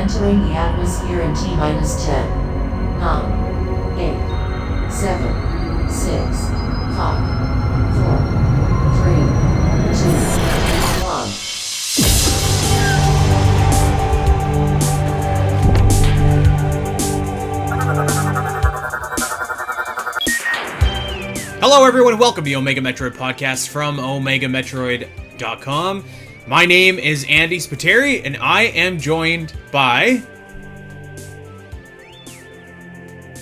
Entering the atmosphere in T minus 10, 9, 8, 7, 6, 5, 4, 3, 2, 1. Hello everyone, welcome to the Omega Metroid podcast from OmegaMetroid.com. My name is Andy Spiteri, and I am joined by...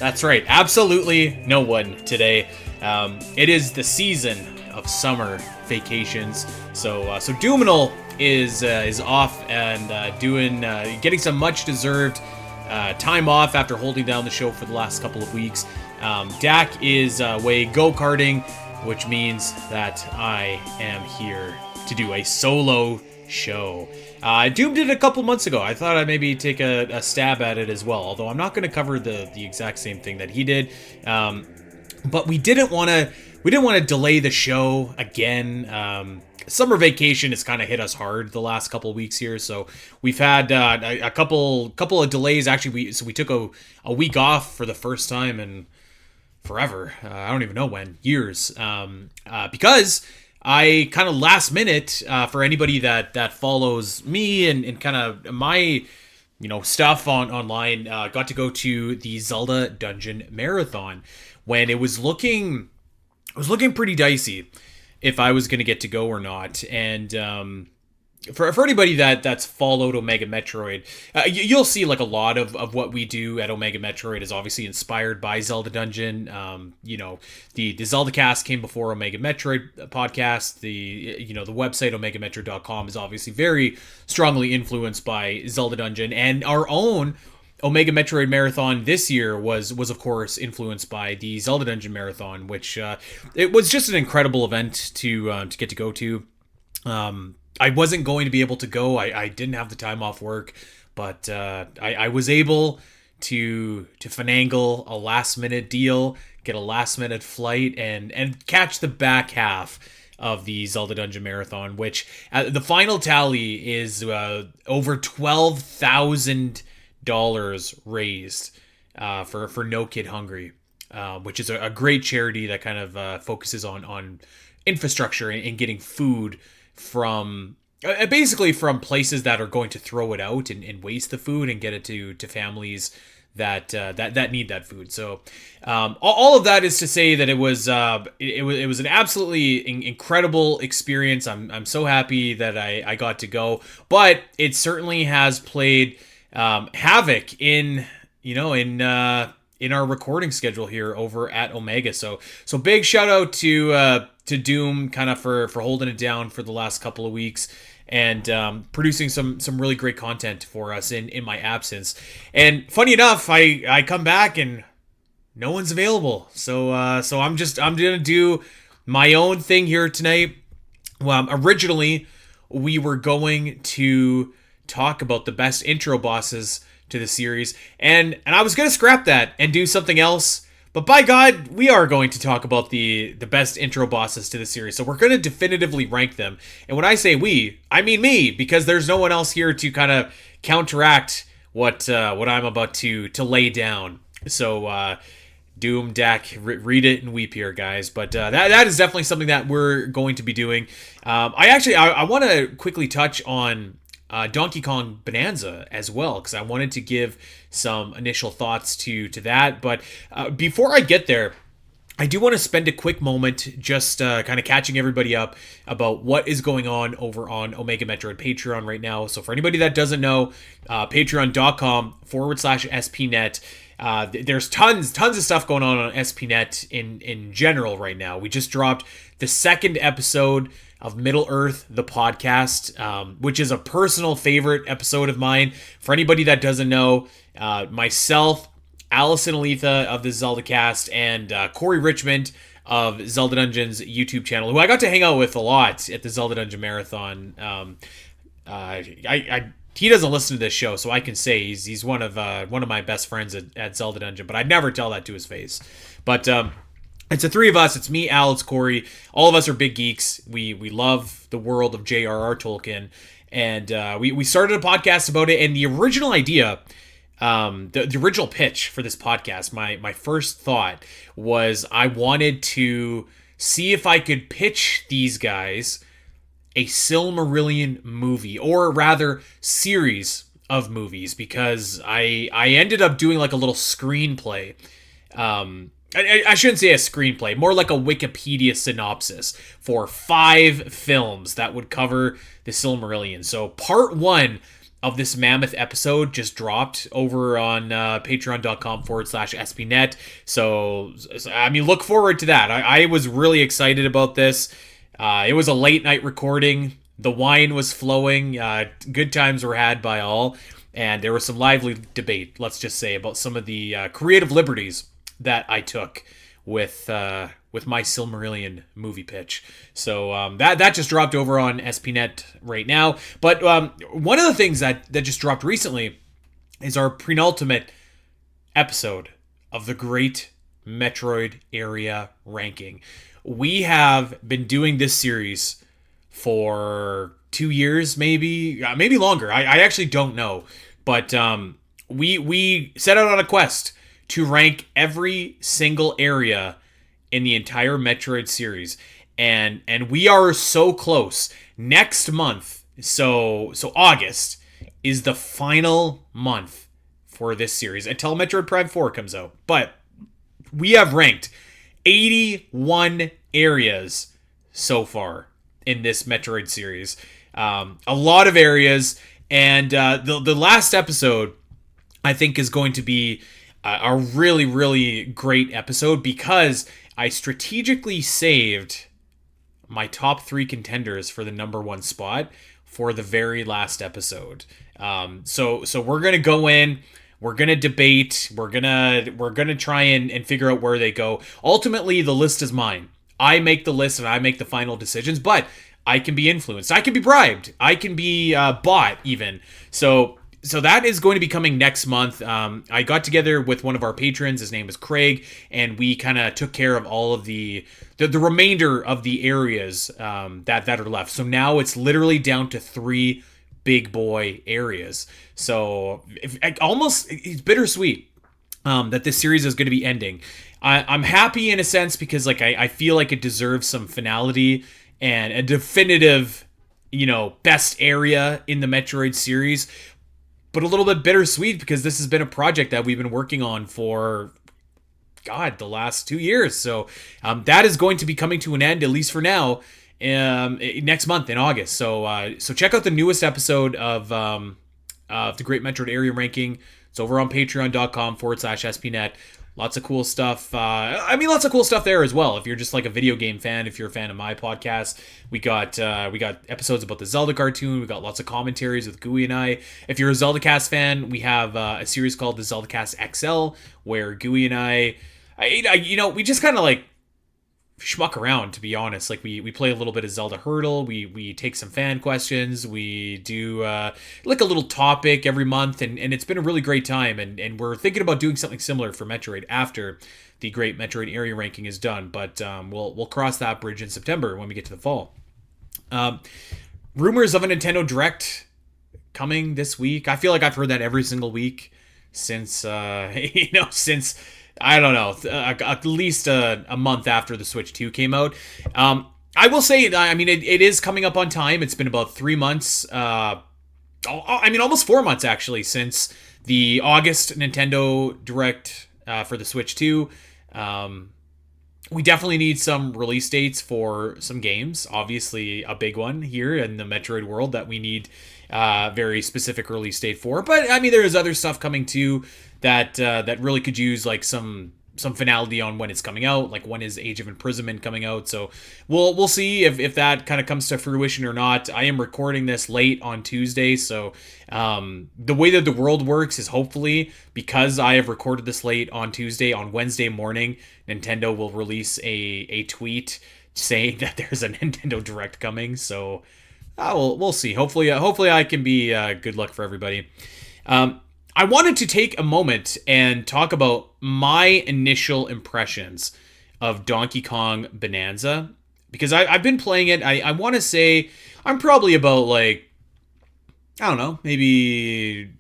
That's right, absolutely no one today. It is the season of summer vacations, so Doominal is off and getting some much-deserved time off after holding down the show for the last couple of weeks. Dak is away go-karting, which means that I am here to do a solo show. Doom did it a couple months ago. I thought I'd maybe take a stab at it as well, although I'm not going to cover the exact same thing that he did. But we didn't want to delay the show again. Summer vacation has kind of hit us hard the last couple of weeks here, so we've had a couple of delays. Actually, we took a week off for the first time in forever. I don't even know when, years, because I kind of last minute, for anybody that follows me and kind of my stuff online, got to go to the Zelda Dungeon Marathon when it was looking pretty dicey if I was going to get to go or not. And for anybody that's followed Omega Metroid, you'll see like a lot of what we do at Omega Metroid is obviously inspired by Zelda Dungeon. The Zelda cast came before Omega Metroid podcast. The website OmegaMetroid.com is obviously very strongly influenced by Zelda Dungeon, and our own Omega Metroid Marathon this year was of course influenced by the Zelda Dungeon Marathon, which it was just an incredible event to get to go to. I wasn't going to be able to go. I didn't have the time off work, but I was able to finagle a last minute deal, get a last minute flight, and catch the back half of the Zelda Dungeon Marathon, which the final tally is over $12,000 raised for No Kid Hungry, which is a great charity that kind of focuses on infrastructure and getting food from basically from places that are going to throw it out and waste the food and get it to families that need that food. So all of that is to say that it was an absolutely incredible experience. I'm so happy that I got to go, but it certainly has played havoc in our recording schedule here over at Omega. So big shout out to Doom kind of for holding it down for the last couple of weeks and producing some really great content for us in my absence. And funny enough, I come back and no one's available. So I'm gonna do my own thing here tonight. Well, originally we were going to talk about the best intro bosses to the series, and I was gonna scrap that and do something else. But by God, we are going to talk about the best intro bosses to the series. So we're going to definitively rank them. And when I say we, I mean me, because there's no one else here to kind of counteract what I'm about to lay down. So Doom, Dak, read it and weep here, guys. But that is definitely something that we're going to be doing. I want to quickly touch on Donkey Kong Bananza as well, because I wanted to give some initial thoughts to that. But before I get there, I do want to spend a quick moment just kind of catching everybody up about what is going on over on Omega Metroid Patreon right now. So for anybody that doesn't know, patreon.com/SPNet. There's tons of stuff going on SPNet in general right now. We just dropped the second episode of Middle Earth, the podcast, which is a personal favorite episode of mine. For anybody that doesn't know, myself, Allison Aletha of the Zelda Cast, and Corey Richmond of Zelda Dungeon's YouTube channel, who I got to hang out with a lot at the Zelda Dungeon Marathon. He doesn't listen to this show, so I can say he's one of my best friends at Zelda Dungeon, but I'd never tell that to his face. But it's the three of us. It's me, Al, it's Corey. All of us are big geeks. We love the world of J.R.R. Tolkien. and we started a podcast about it. And the original idea, the original pitch for this podcast, my first thought was I wanted to see if I could pitch these guys a Silmarillion movie, or rather series of movies, because I ended up doing like a little screenplay. I shouldn't say a screenplay, more like a Wikipedia synopsis for 5 films that would cover the Silmarillion. So part 1 of this mammoth episode just dropped over on patreon.com/spnet. So, I mean, look forward to that. I was really excited about this. It was a late night recording. The wine was flowing. Good times were had by all. And there was some lively debate, let's just say, about some of the creative liberties that I took with my Silmarillion movie pitch. So that just dropped over on SPNet right now. But one of the things that just dropped recently is our penultimate episode of the Great Metroid Area Ranking. We have been doing this series for 2 years, maybe longer. I actually don't know. But we set out on a quest to rank every single area in the entire Metroid series. And we are so close. Next month, so August, is the final month for this series until Metroid Prime 4 comes out. But we have ranked 81 areas so far in this Metroid series. A lot of areas. And the last episode, I think, is going to be a really, really great episode, because I strategically saved my top 3 contenders for the number 1 spot for the very last episode. So we're gonna go in. We're gonna debate. We're gonna try and figure out where they go. Ultimately, the list is mine. I make the list and I make the final decisions, but I can be influenced. I can be bribed. I can be bought even. So that is going to be coming next month. I got together with one of our patrons. His name is Craig, and we kind of took care of all of the remainder of the areas that are left. So now it's literally down to 3 big boy areas. So it's bittersweet that this series is going to be ending. I'm happy in a sense, because like I feel like it deserves some finality and a definitive, best area in the Metroid series, but a little bit bittersweet because this has been a project that we've been working on for, the last 2 years. So that is going to be coming to an end, at least for now, next month in August. So check out the newest episode of the Great Metroid Area Ranking. It's over on patreon.com/spnet. Lots of cool stuff. Lots of cool stuff there as well. If you're just like a video game fan, if you're a fan of my podcast, we got episodes about the Zelda cartoon. We got lots of commentaries with Gooey and I. If you're a Zelda Cast fan, we have a series called the Zelda Cast XL, where Gooey and I we just kind of like schmuck around, to be honest. Like we play a little bit of Zelda Hurdle, we take some fan questions, we do like a little topic every month, and it's been a really great time, and we're thinking about doing something similar for Metroid after the Great Metroid Area Ranking is done, but we'll cross that bridge in September when we get to the fall. Rumors of a Nintendo Direct coming this week. I feel like I've heard that every single week since since I don't know, at least a month after the Switch 2 came out. I will say, it is coming up on time. It's been about 3 months, almost 4 months actually, since the August Nintendo Direct for the Switch 2. We definitely need some release dates for some games. Obviously, a big one here in the Metroid world that we need very specific release date for. But there's other stuff coming too that really could use like some finality on when it's coming out. Like, when is Age of Imprisonment coming out? So we'll see if that kind of comes to fruition or not. I am recording this late on Tuesday, so the way that the world works is, hopefully, because I have recorded this late on Tuesday, on Wednesday morning, Nintendo will release a tweet saying that there's a Nintendo Direct coming. So we'll see. Hopefully I can be good luck for everybody. I wanted to take a moment and talk about my initial impressions of Donkey Kong Bananza, because I've been playing it. I want to say I'm probably about like I don't know, maybe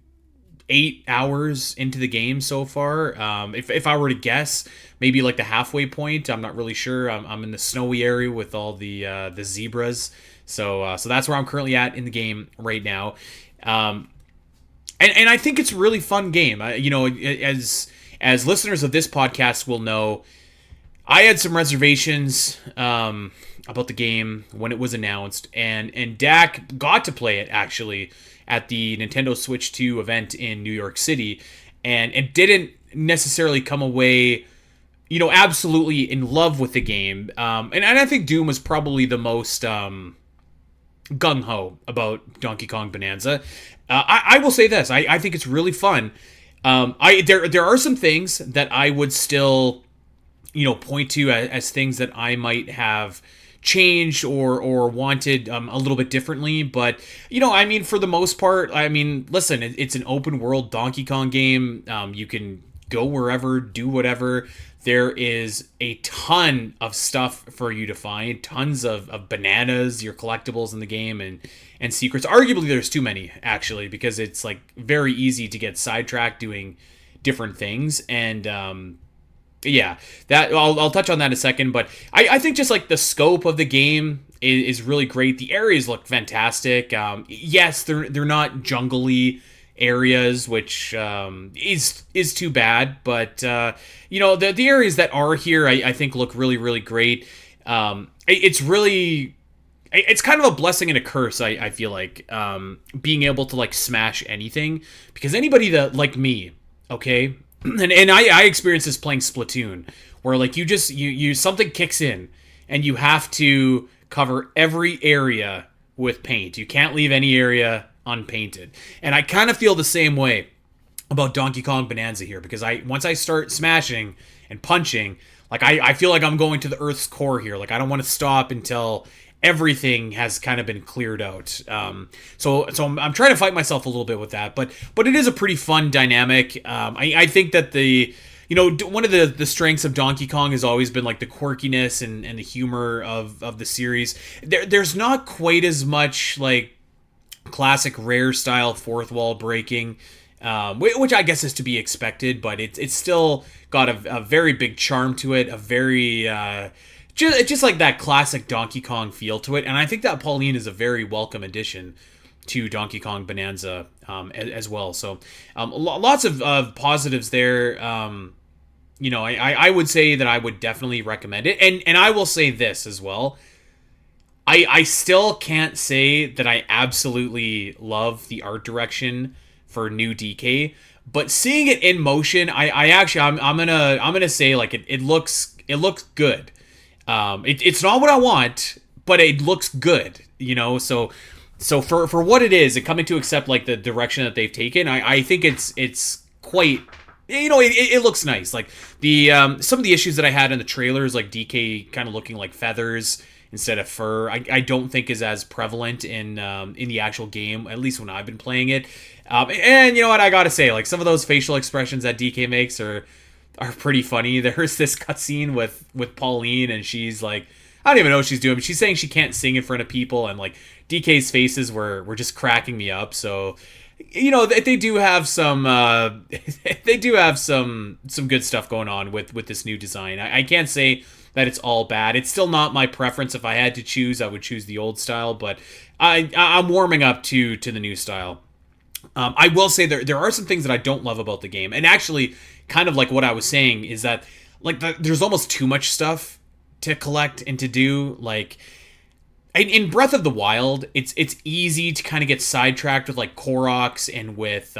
8 hours into the game so far. If I were to guess, maybe like the halfway point. I'm not really sure. I'm in the snowy area with all the zebras. So that's where I'm currently at in the game right now. Um, and I think it's a really fun game. As listeners of this podcast will know, I had some reservations about the game when it was announced, and Dak got to play it actually at the Nintendo Switch 2 event in New York City, and it didn't necessarily come away, absolutely in love with the game. And I think Doom was probably the most gung ho about Donkey Kong Bonanza. I will say this: I think it's really fun. There are some things that I would still point to as things that I might have changed or wanted a little bit differently. But for the most part, listen, it's an open world Donkey Kong game. You can go wherever, do whatever. There is a ton of stuff for you to find, tons of bananas, your collectibles in the game, and secrets. Arguably there's too many, actually, because it's like very easy to get sidetracked doing different things. And yeah, that I'll touch on that in a second, but I think just like the scope of the game is really great. The areas look fantastic. Yes, they're not jungly areas, which is too bad, but the areas that are here I think look really, really great. It's kind of a blessing and a curse, I feel like, being able to like smash anything, because anybody that like me, okay, and I experienced this playing Splatoon, where like you something kicks in and you have to cover every area with paint. You can't leave any area unpainted. And I kind of feel the same way about Donkey Kong Bonanza here, because once I start smashing and punching, like I feel like I'm going to the Earth's core here. Like I don't want to stop until everything has kind of been cleared out. So I'm trying to fight myself a little bit with that, but it is a pretty fun dynamic. I think that one of the strengths of Donkey Kong has always been like the quirkiness and the humor of the series. There's not quite as much like classic Rare style fourth wall breaking, which I guess is to be expected, but it's still got a very big charm to it, a very just like that classic Donkey Kong feel to it. And I think that Pauline is a very welcome addition to Donkey Kong Bonanza as well. So lots of positives there. I would say that I would definitely recommend it. And I will say this as well. I still can't say that I absolutely love the art direction for new DK, but seeing it in motion, I'm gonna say like it looks good. It's not what I want, but it looks good, So for what it is, and coming to accept like the direction that they've taken, I think it's quite, it looks nice. Like the some of the issues that I had in the trailers, like DK kind of looking like feathers instead of fur, I don't think is as prevalent in the actual game, at least when I've been playing it. And you know what, I gotta say, like some of those facial expressions that DK makes are pretty funny. There's this cutscene with Pauline, and she's like, I don't even know what she's doing, but she's saying she can't sing in front of people, and like DK's faces were just cracking me up. So they do have some some good stuff going on with this new design. I can't say that it's all bad. It's still not my preference. If I had to choose, I would choose the old style, but I'm warming up to the new style. I will say there are some things that I don't love about the game, and actually, kind of like what I was saying, is that like there's almost too much stuff to collect and to do. Like in Breath of the Wild, it's easy to kind of get sidetracked with like Koroks and with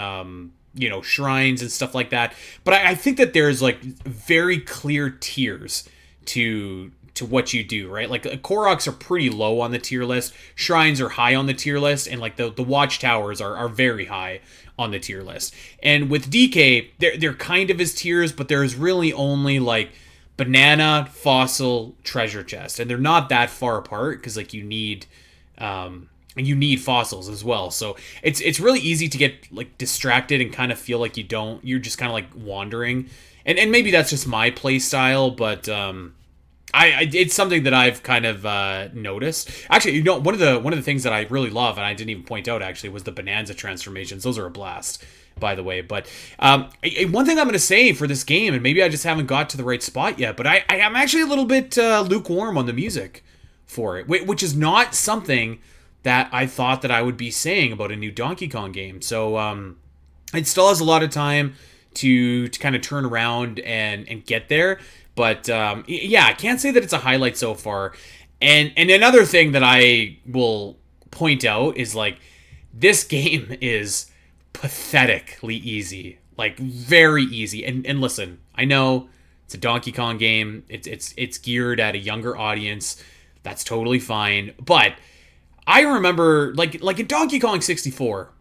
shrines and stuff like that. But I think that there's like very clear tiers to what you do, right? Like Koroks are pretty low on the tier list, shrines are high on the tier list, and like the watchtowers are very high on the tier list. And with DK, they're kind of as tiers, but there's really only like banana, fossil, treasure chest, and they're not that far apart because like you need fossils as well. So it's really easy to get like distracted and kind of feel like you're just kind of like wandering. And maybe that's just my play style, but it's something that I've kind of noticed. Actually, one of the things that I really love, and I didn't even point out actually, was the Bananza transformations. Those are a blast, by the way. But one thing I'm going to say for this game, and maybe I just haven't got to the right spot yet, but I am actually a little bit lukewarm on the music for it, which is not something that I thought that I would be saying about a new Donkey Kong game. So it still has a lot of time to kind of turn around and get there. But yeah, I can't say that it's a highlight so far. And another thing that I will point out is like this game is pathetically easy, like very easy. And listen, I know it's a Donkey Kong game. It's geared at a younger audience. That's totally fine. But I remember like in Donkey Kong 64.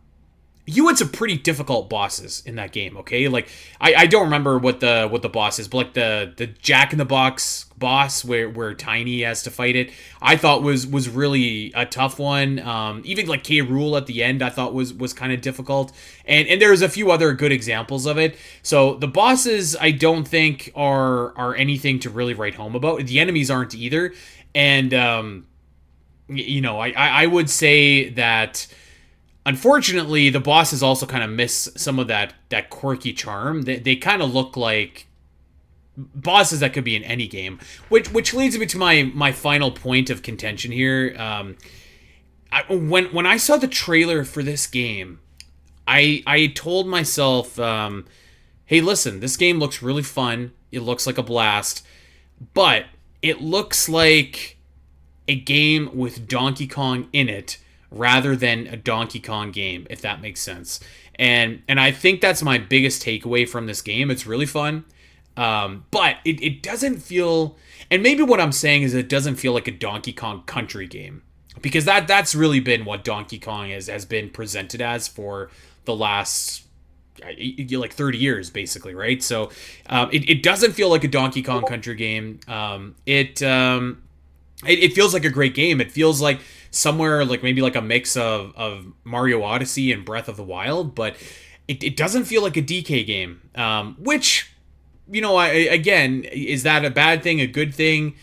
You had some pretty difficult bosses in that game, okay? Like, I don't remember what the boss is, but like the Jack in the Box boss where Tiny has to fight it, I thought was really a tough one. Even like K. Rool at the end, I thought was kind of difficult. And there's a few other good examples of it. So the bosses, I don't think are anything to really write home about. The enemies aren't either. And I would say that, unfortunately, the bosses also kind of miss some of that quirky charm. They kind of look like bosses that could be in any game, which leads me to my final point of contention here. When I saw the trailer for this game, I told myself, hey, listen, this game looks really fun. It looks like a blast, but it looks like a game with Donkey Kong in it, rather than a Donkey Kong game, if that makes sense. And I think that's my biggest takeaway from this game. It's really fun, but it doesn't feel... And maybe what I'm saying is it doesn't feel like a Donkey Kong Country game, because that's really been what Donkey Kong has been presented as for the last like 30 years, basically, right? So it doesn't feel like a Donkey Kong Country game. It feels like a great game. It feels like somewhere like maybe like a mix of Mario Odyssey and Breath of the Wild, but it doesn't feel like a DK game, which, again, is that a bad thing, a good thing?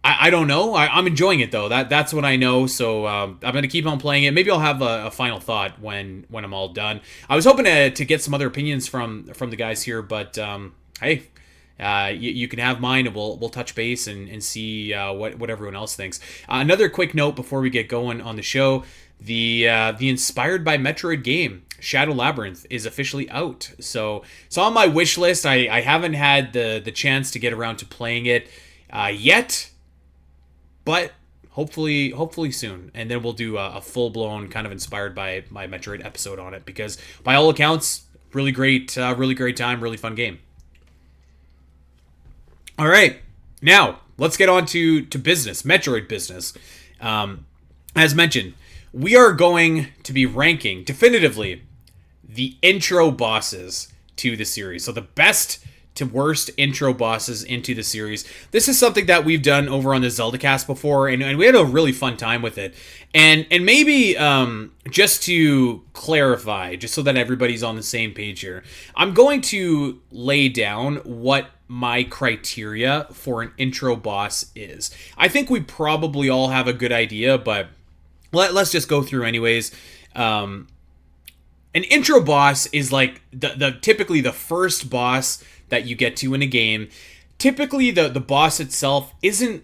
I don't know. I'm enjoying it, though. That's what I know, so I'm going to keep on playing it. Maybe I'll have a final thought when I'm all done. I was hoping to get some other opinions from the guys here, but hey... you can have mine, and we'll touch base and see what everyone else thinks. Another quick note before we get going on the show: the inspired by Metroid game, Shadow Labyrinth, is officially out. So it's on my wish list. I haven't had the chance to get around to playing it yet, but hopefully soon. And then we'll do a full blown kind of inspired by my Metroid episode on it, because by all accounts, really great time, really fun game. All right, now let's get on to business, Metroid business. As mentioned, we are going to be ranking definitively the intro bosses to the series. So the best to worst intro bosses into the series. This is something that we've done over on the Zelda Cast before, and we had a really fun time with it. And maybe just to clarify, just so that everybody's on the same page here, I'm going to lay down what my criteria for an intro boss is. I think we probably all have a good idea, but let's just go through anyways. An intro boss is like the typically the first boss that you get to in a game. Typically the boss itself isn't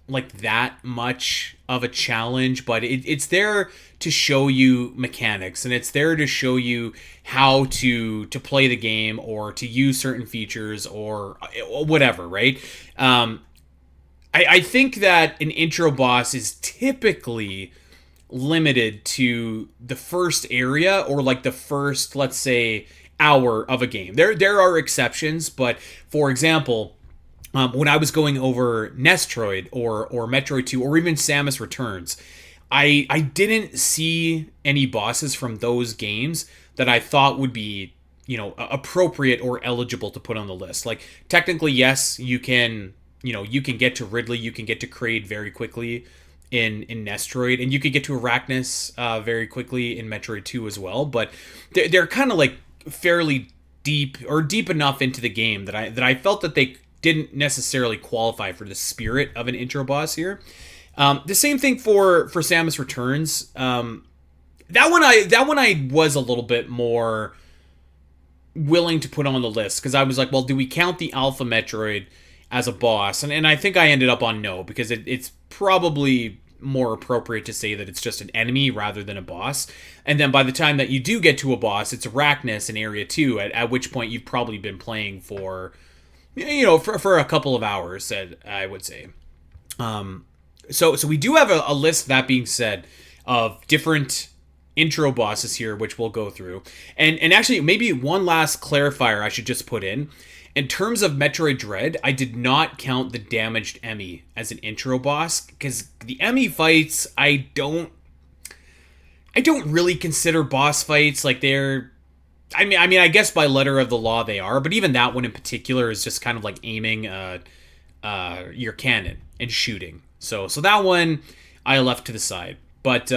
like that much of a challenge, but it's there to show you mechanics, and it's there to show you how to play the game, or to use certain features, or whatever, right? I think that an intro boss is typically limited to the first area, or like the first, let's say, hour of a game. There are exceptions, but for example, when I was going over Nestroid or Metroid 2 or even Samus Returns, I didn't see any bosses from those games that I thought would be, appropriate or eligible to put on the list. Like, technically, yes, you can get to Ridley, you can get to Kraid very quickly in Nestroid, and you could get to Arachnus very quickly in Metroid 2 as well, but they're kind of like fairly deep, or deep enough into the game that I felt that they didn't necessarily qualify for the spirit of an intro boss here. The same thing for Samus Returns. That one I was a little bit more willing to put on the list, because I was like, well, do we count the Alpha Metroid as a boss? And I think I ended up on no, because it's probably more appropriate to say that it's just an enemy rather than a boss. And then by the time that you do get to a boss, it's Arachnus in Area 2, at which point you've probably been playing for, for a couple of hours, I would say. So we do have a list, that being said, of different intro bosses here, which we'll go through. And actually, maybe one last clarifier I should just put in. In terms of Metroid Dread, I did not count the damaged Emmy as an intro boss, because the Emmy fights, I don't really consider boss fights. Like, they're, I mean, I guess by letter of the law they are, but even that one in particular is just kind of like aiming your cannon and shooting. So that one I left to the side. But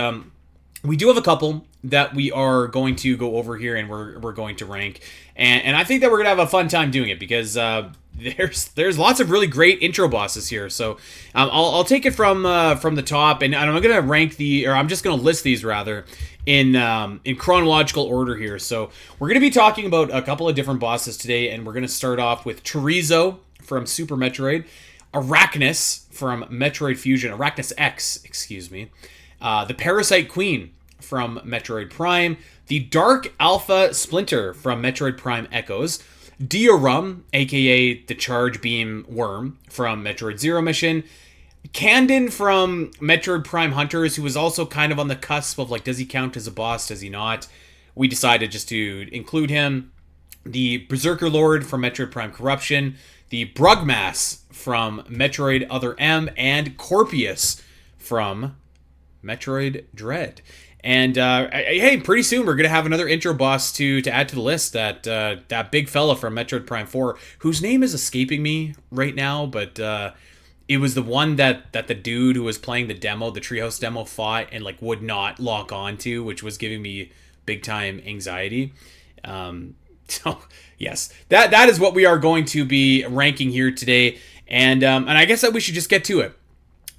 we do have a couple that we are going to go over here, and we're going to rank. And I think that we're going to have a fun time doing it, because there's lots of really great intro bosses here. So I'll take it from the top, and I'm going to rank I'm just going to list these rather in chronological order here. So we're going to be talking about a couple of different bosses today, and we're going to start off with Chorizo from Super Metroid, Arachnus from Metroid Fusion, Arachnus X, excuse me, the Parasite Queen from Metroid Prime, the Dark Alpha Splinter from Metroid Prime Echoes, Diorum, aka the Charge Beam Worm from Metroid Zero Mission, Candon from Metroid Prime Hunters, who was also kind of on the cusp of, like, does he count as a boss, does he not? We decided just to include him. The Berserker Lord from Metroid Prime Corruption, the Brugmas from Metroid Other M, and Corpius from Metroid Dread. And hey, pretty soon we're gonna have another intro boss to add to the list. That big fella from Metroid Prime 4, whose name is escaping me right now, but it was the one that the dude who was playing the demo, the Treehouse demo, fought and like would not lock on to, which was giving me big time anxiety. So yes, that is what we are going to be ranking here today, and I guess that we should just get to it.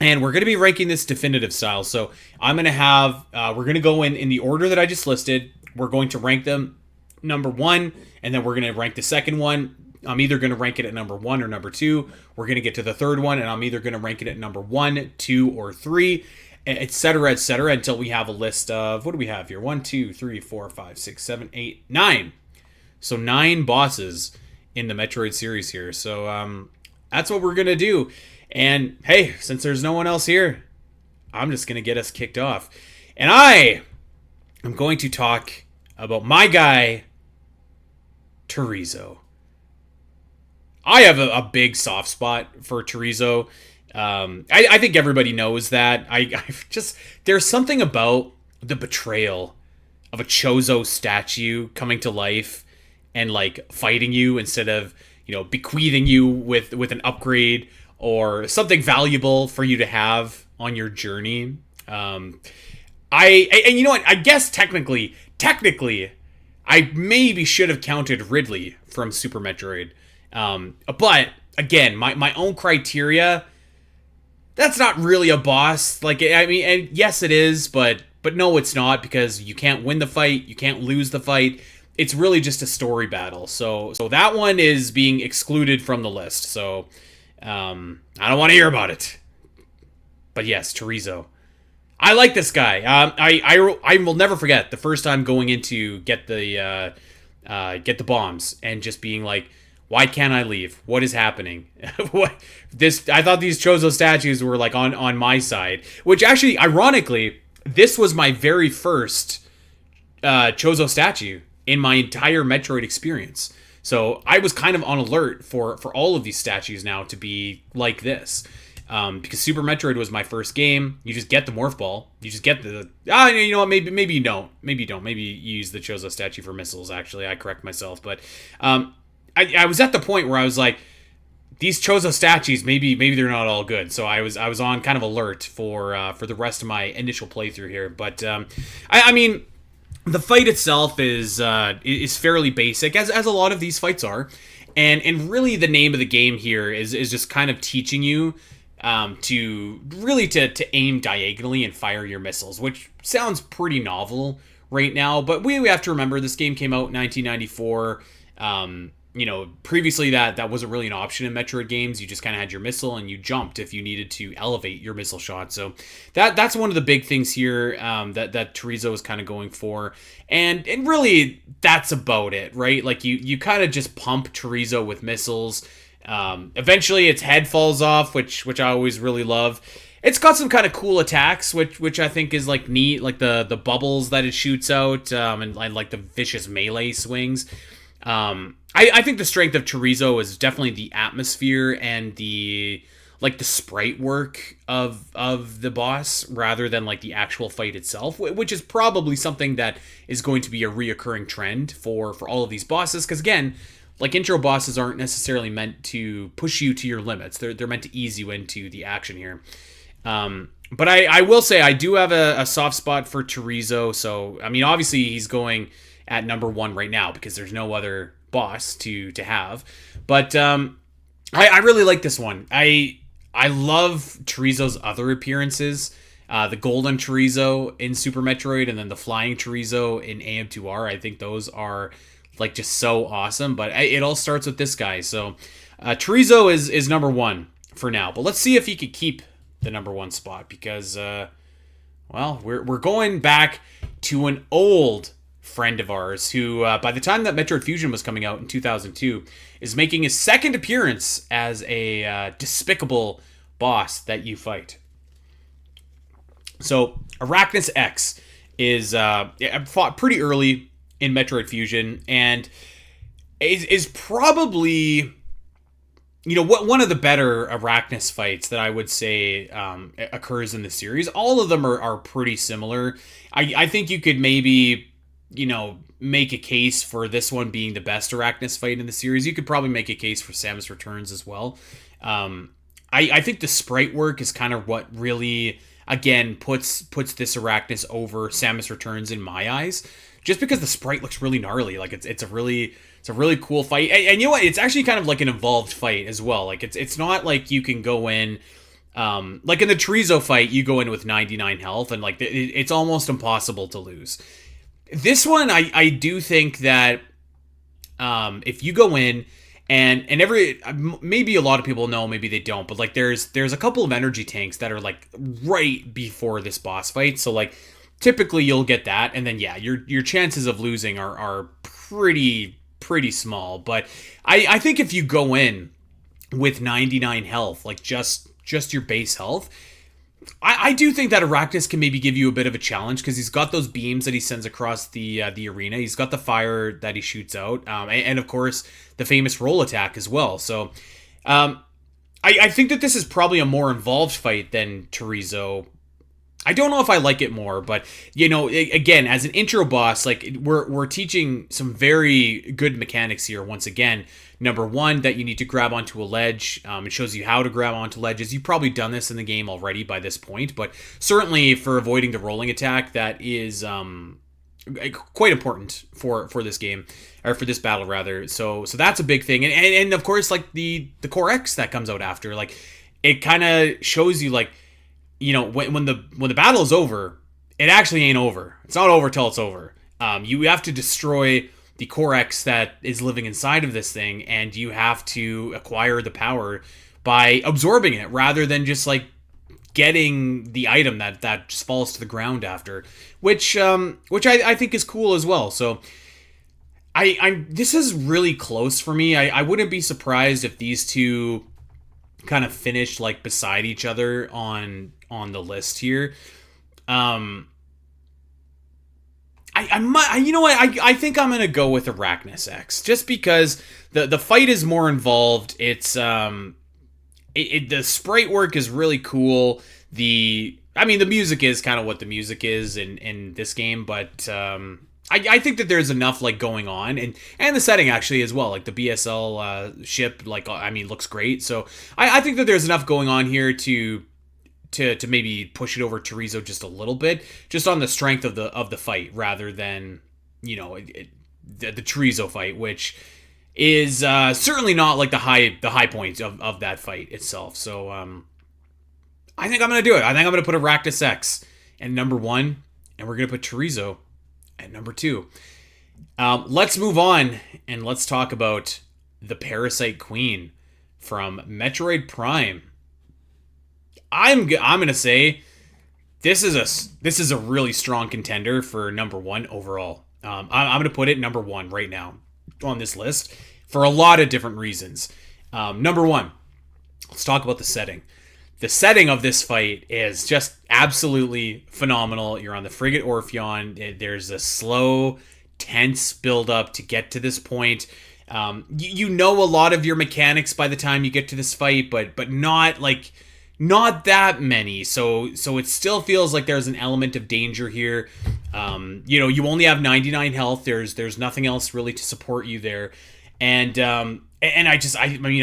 And we're going to be ranking this definitive style. So I'm going to have, we're going to go in the order that I just listed. We're going to rank them number 1, and then we're going to rank the second one. I'm either going to rank it at number 1 or number 2. We're going to get to the third one, and I'm either going to rank it at number 1, 2, or 3, etc., until we have a list of, what do we have here? 1, 2, 3, 4, 5, 6, 7, 8, 9. So 9 bosses in the Metroid series here. So that's what we're going to do. And hey, since there's no one else here, I'm just going to get us kicked off. And I am going to talk about my guy, Chorizo. I have a big soft spot for Chorizo. I think everybody knows that. There's something about the betrayal of a Chozo statue coming to life and like fighting you instead of, bequeathing you with an upgrade or something valuable for you to have on your journey. And you know what? I guess technically, I maybe should have counted Ridley from Super Metroid. But again, my own criteria, that's not really a boss. Like, I mean, and yes, it is, but no, it's not, because you can't win the fight, you can't lose the fight. It's really just a story battle. So that one is being excluded from the list. So I don't want to hear about it. But yes, Chorizo. I like this guy. I will never forget the first time going in to get the bombs and just being like, why can't I leave? What is happening? I thought these Chozo statues were like on my side, which actually, ironically, this was my very first Chozo statue in my entire Metroid experience. So I was kind of on alert for all of these statues now to be like this. Because Super Metroid was my first game. You just get the Morph Ball. You just get you know what, maybe you don't. Maybe you use the Chozo statue for missiles, actually. I correct myself. But I was at the point where I was like, these Chozo statues, maybe they're not all good. So I was on kind of alert for the rest of my initial playthrough here. But I mean, the fight itself is fairly basic, as a lot of these fights are. And really the name of the game here is just kind of teaching you to aim diagonally and fire your missiles, which sounds pretty novel right now, but we have to remember this game came out in 1994. Previously that wasn't really an option in Metroid games. You just kind of had your missile and you jumped if you needed to elevate your missile shot. So that's one of the big things here that Chorizo is kind of going for. And really that's about it, right? Like you kind of just pump Chorizo with missiles. Eventually its head falls off, which I always really love. It's got some kind of cool attacks, which I think is like neat, like the bubbles that it shoots out, and like the vicious melee swings. I think the strength of Chorizo is definitely the atmosphere and the sprite work of the boss rather than like the actual fight itself, which is probably something that is going to be a reoccurring trend for all of these bosses. Because again, like intro bosses aren't necessarily meant to push you to your limits. They're meant to ease you into the action here. But I will say I do have a soft spot for Chorizo. So, I mean, obviously he's going at number 1 right now because there's no other boss to have. But I really like this one. I love Chorizo's other appearances. The golden Chorizo in Super Metroid and then the flying Chorizo in AM2R. I think those are like just so awesome. But it all starts with this guy. So Chorizo is number 1 for now. But let's see if he could keep the number 1 spot because, we're going back to an old friend of ours who, by the time that Metroid Fusion was coming out in 2002, is making his second appearance as a despicable boss that you fight. So, Arachnus X is fought pretty early in Metroid Fusion and is probably, one of the better Arachnus fights that I would say occurs in the series. All of them are pretty similar. I think you could maybe make a case for this one being the best Arachnus fight in the series. You could probably make a case for Samus Returns as well. I think the sprite work is kind of what really, again, puts this Arachnus over Samus Returns in my eyes. Just because the sprite looks really gnarly. Like it's a really cool fight. And you know what? It's actually kind of like an involved fight as well. Like it's not like you can go in, like in the Chorizo fight, you go in with 99 health and like it's almost impossible to lose. This one, I do think that if you go in and maybe a lot of people know, maybe they don't, but like there's a couple of energy tanks that are like right before this boss fight. So like typically you'll get that, and then yeah, your chances of losing are pretty small. But I think if you go in with 99 health, like just your base health, I do think that Arachnus can maybe give you a bit of a challenge because he's got those beams that he sends across the arena. He's got the fire that he shoots out, and of course the famous roll attack as well. So I think that this is probably a more involved fight than Chorizo. I don't know if I like it more, but again, as an intro boss, like we're teaching some very good mechanics here. Once again, number 1, that you need to grab onto a ledge. It shows you how to grab onto ledges. You've probably done this in the game already by this point, but certainly for avoiding the rolling attack, that is quite important for this game, or for this battle rather. So that's a big thing, and of course, like the Core X that comes out after, like it kind of shows you like. When the battle is over, it actually ain't over. It's not over till it's over. You have to destroy the Core X that is living inside of this thing, and you have to acquire the power by absorbing it rather than just like getting the item that just falls to the ground after, which I think is cool as well. So this is really close for me. I wouldn't be surprised if these two kind of finished like beside each other on the list here. I think I'm gonna go with Arachnus X just because the fight is more involved. It's the sprite work is really cool. The music is kind of what the music is in this game, but I think that there's enough like going on, and the setting actually as well. Like the BSL ship, like looks great. So I think that there's enough going on here to maybe push it over Chorizo just a little bit, just on the strength of the fight rather than the Chorizo fight, which is certainly not like the high points of that fight itself. So I think I'm gonna do it. I think I'm gonna put Arachnus X at number 1, and we're gonna put Chorizo at number 2. Let's move on and let's talk about the Parasite Queen from Metroid Prime. I'm gonna say this is a really strong contender for number 1 overall. I'm gonna put it number 1 right now on this list for a lot of different reasons. Number 1, let's talk about the setting. The setting of this fight is just absolutely phenomenal. You're on the frigate Orpheon. There's a slow, tense build up to get to this point. You know a lot of your mechanics by the time you get to this fight, but not that many. So it still feels like there's an element of danger here. You only have 99 health. There's nothing else really to support you there, and I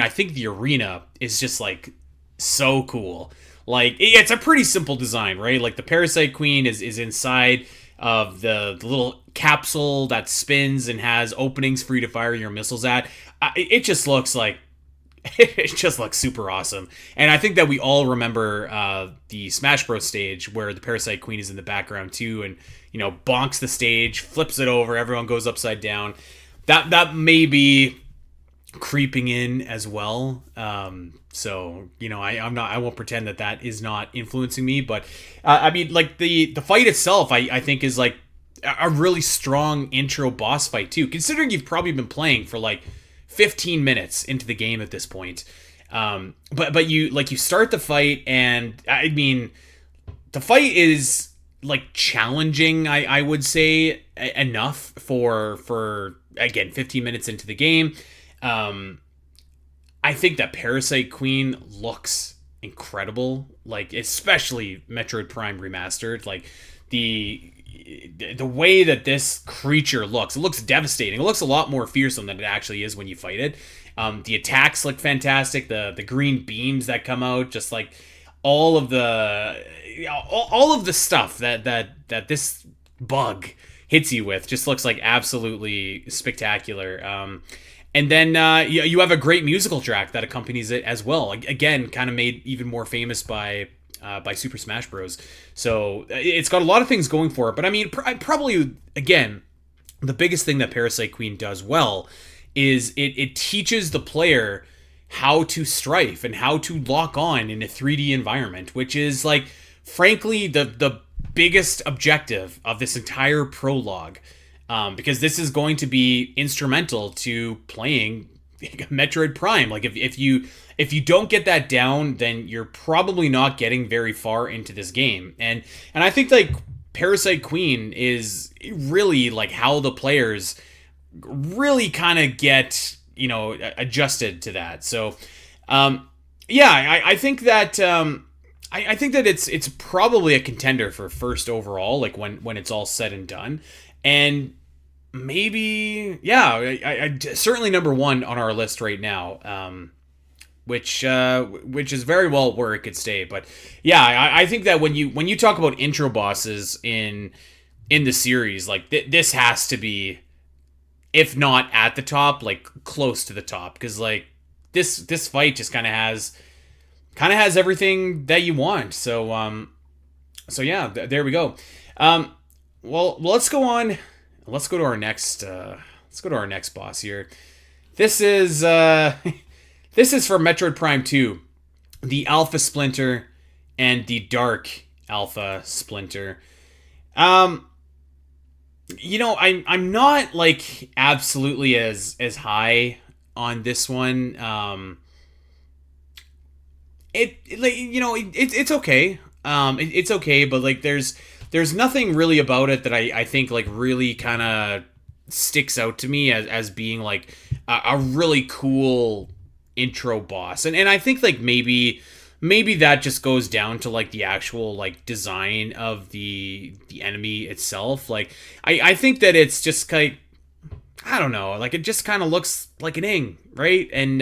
think the arena is just like so cool. Like, it's a pretty simple design, right? Like, the Parasite Queen is inside of the little capsule that spins and has openings for you to fire your missiles at. It just looks like it just looks super awesome. And I think that we all remember the Smash Bros stage where the Parasite Queen is in the background too, and bonks the stage, flips it over, everyone goes upside down. That may be creeping in as well. So I won't pretend that is not influencing me, but like the fight itself, I think is like a really strong intro boss fight too, considering you've probably been playing for like 15 minutes into the game at this point. But you start the fight, and I mean, the fight is like challenging, I would say, enough for again 15 minutes into the game. I think that Parasite Queen looks incredible, like especially Metroid Prime Remastered. Like the way that this creature looks, it looks devastating. It looks a lot more fearsome than it actually is when you fight it. The attacks look fantastic. The green beams that come out, just like all of the stuff that this bug hits you with, just looks like absolutely spectacular. And then you have a great musical track that accompanies it as well. Again, kind of made even more famous by Super Smash Bros. So it's got a lot of things going for it. But I mean, probably, again, the biggest thing that Parasite Queen does well is it teaches the player how to strafe and how to lock on in a 3D environment, which is, like, frankly, the biggest objective of this entire prologue. Because this is going to be instrumental to playing Metroid Prime. Like, if you don't get that down, then you're probably not getting very far into this game. And I think, like, Parasite Queen is really like how the players really kind of get adjusted to that. So I think that I think that it's probably a contender for first overall, like when it's all said and done. And maybe, I certainly number 1 on our list right now, which is very well where it could stay. But yeah, I think that when you talk about intro bosses in the series, like this has to be, if not at the top, like close to the top, because like this fight just kind of has everything that you want. So yeah, there we go. Well, let's go on. Let's go to our next. Let's go to our next boss here. This is this is for Metroid Prime 2, the Alpha Splinter and the Dark Alpha Splinter. I'm not like absolutely as high on this one. It's okay. It's okay, but like there's nothing really about it that I think like really kind of sticks out to me as being like a really cool intro boss. And I think like maybe that just goes down to like the actual like design of the enemy itself. Like I think that it's just like, I don't know, like it just kind of looks like an ing, right? And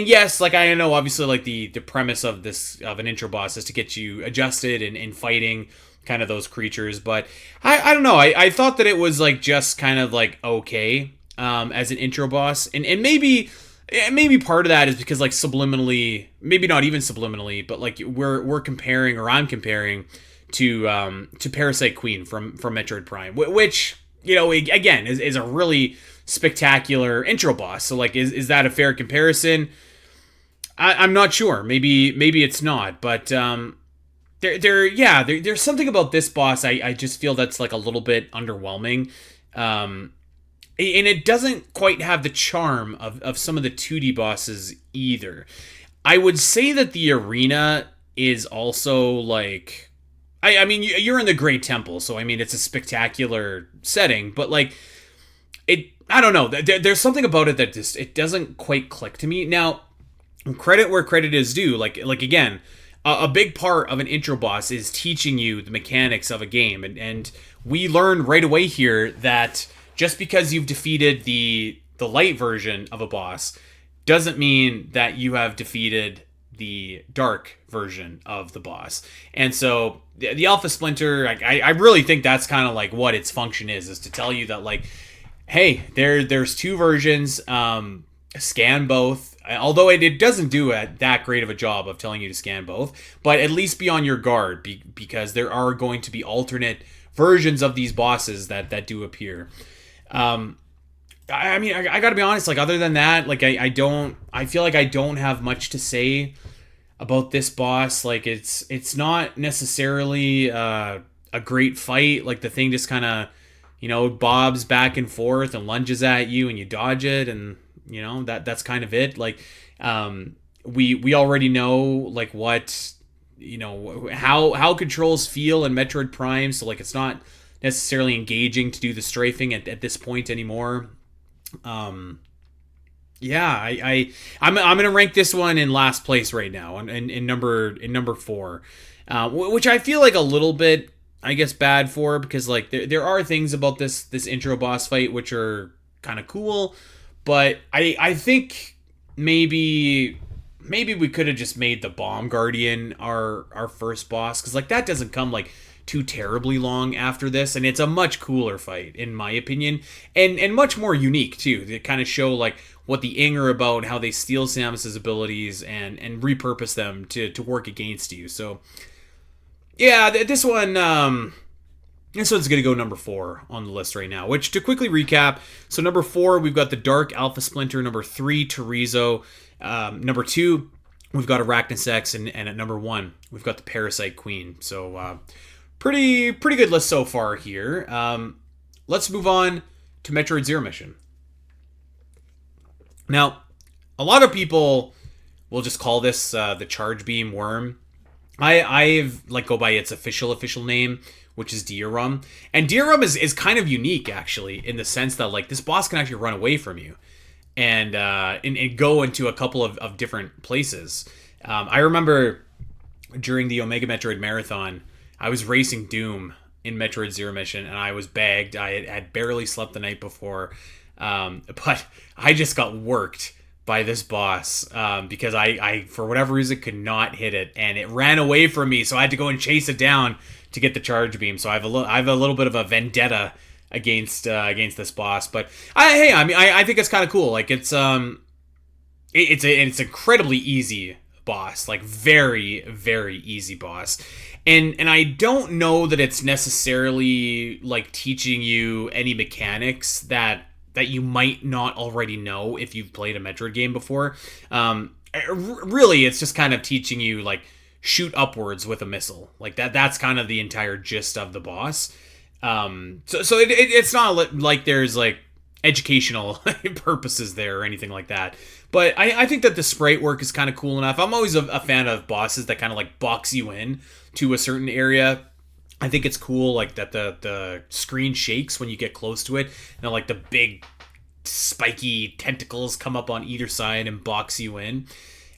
yes, like I know obviously like the premise of an intro boss is to get you adjusted in fighting kind of those creatures, but I don't know, I thought that it was like just kind of like okay. as an intro boss, and maybe part of that is because like subliminally, maybe not even subliminally, but like we're comparing, or I'm comparing to Parasite Queen from Metroid Prime, which, you know, again is a really spectacular intro boss. So like, is that a fair comparison? I'm not sure. Maybe it's not, but there's something about this boss I just feel that's like a little bit underwhelming. And it doesn't quite have the charm of some of the 2D bosses either. I would say that the arena is also like, I mean, you're in the Great Temple, so I mean, it's a spectacular setting, but like, I don't know. There's something about it that just, it doesn't quite click to me. Now, credit where credit is due. Like again, a big part of an intro boss is teaching you the mechanics of a game, and we learned right away here that just because you've defeated the light version of a boss doesn't mean that you have defeated the dark version of the boss. And so the Alpha Splinter, I really think that's kind of like what its function is to tell you that like, hey, there's two versions, scan both. Although it doesn't do that great of a job of telling you to scan both, but at least be on your guard, because there are going to be alternate versions of these bosses that do appear. I mean, I gotta be honest, like, other than that, like, I feel like I don't have much to say about this boss. Like, it's not necessarily a great fight. Like, the thing just kind of, you know, bobs back and forth and lunges at you and you dodge it, and, you know, that's kind of it. Like, we already know, like, what, you know, how controls feel in Metroid Prime, so, like, it's not necessarily engaging to do the strafing at this point anymore. I'm gonna rank this one in last place right now, in number 4, which I feel like a little bit, I guess, bad for, because like there are things about this intro boss fight which are kind of cool, but I think maybe we could have just made the Bomb Guardian our first boss, because like that doesn't come like too terribly long after this, and it's a much cooler fight in my opinion, and much more unique too. They kind of show like what the Ing are about, how they steal Samus's abilities and repurpose them to work against you. So yeah, this one's gonna go number 4 on the list right now. Which, to quickly recap, so number 4 we've got the Dark Alpha Splinter, number 3 Terizo, number 2 we've got Arachnisex, and at number 1 we've got the Parasite Queen. So pretty good list so far here. Let's move on to Metroid Zero Mission. Now, a lot of people will just call this the Charge Beam Worm. I've like go by its official name, which is Diorum. And Diorum is kind of unique, actually, in the sense that like this boss can actually run away from you and go into a couple of different places. I remember during the Omega Metroid Marathon, I was racing Doom in Metroid Zero Mission, and I was bagged. I had barely slept the night before, but I just got worked by this boss because I for whatever reason could not hit it, and it ran away from me, so I had to go and chase it down to get the Charge Beam. So I have a little bit of a vendetta against this boss. But I think it's kind of cool. Like it's incredibly easy boss, like very, very easy boss. And I don't know that it's necessarily like teaching you any mechanics that you might not already know if you've played a Metroid game before. Really, it's just kind of teaching you like shoot upwards with a missile. Like that's kind of the entire gist of the boss. So it's not like there's like educational purposes there or anything like that. But I think that the sprite work is kind of cool enough. I'm always a fan of bosses that kind of like box you in to a certain area. I think it's cool like that the screen shakes when you get close to it. And like the big spiky tentacles come up on either side and box you in.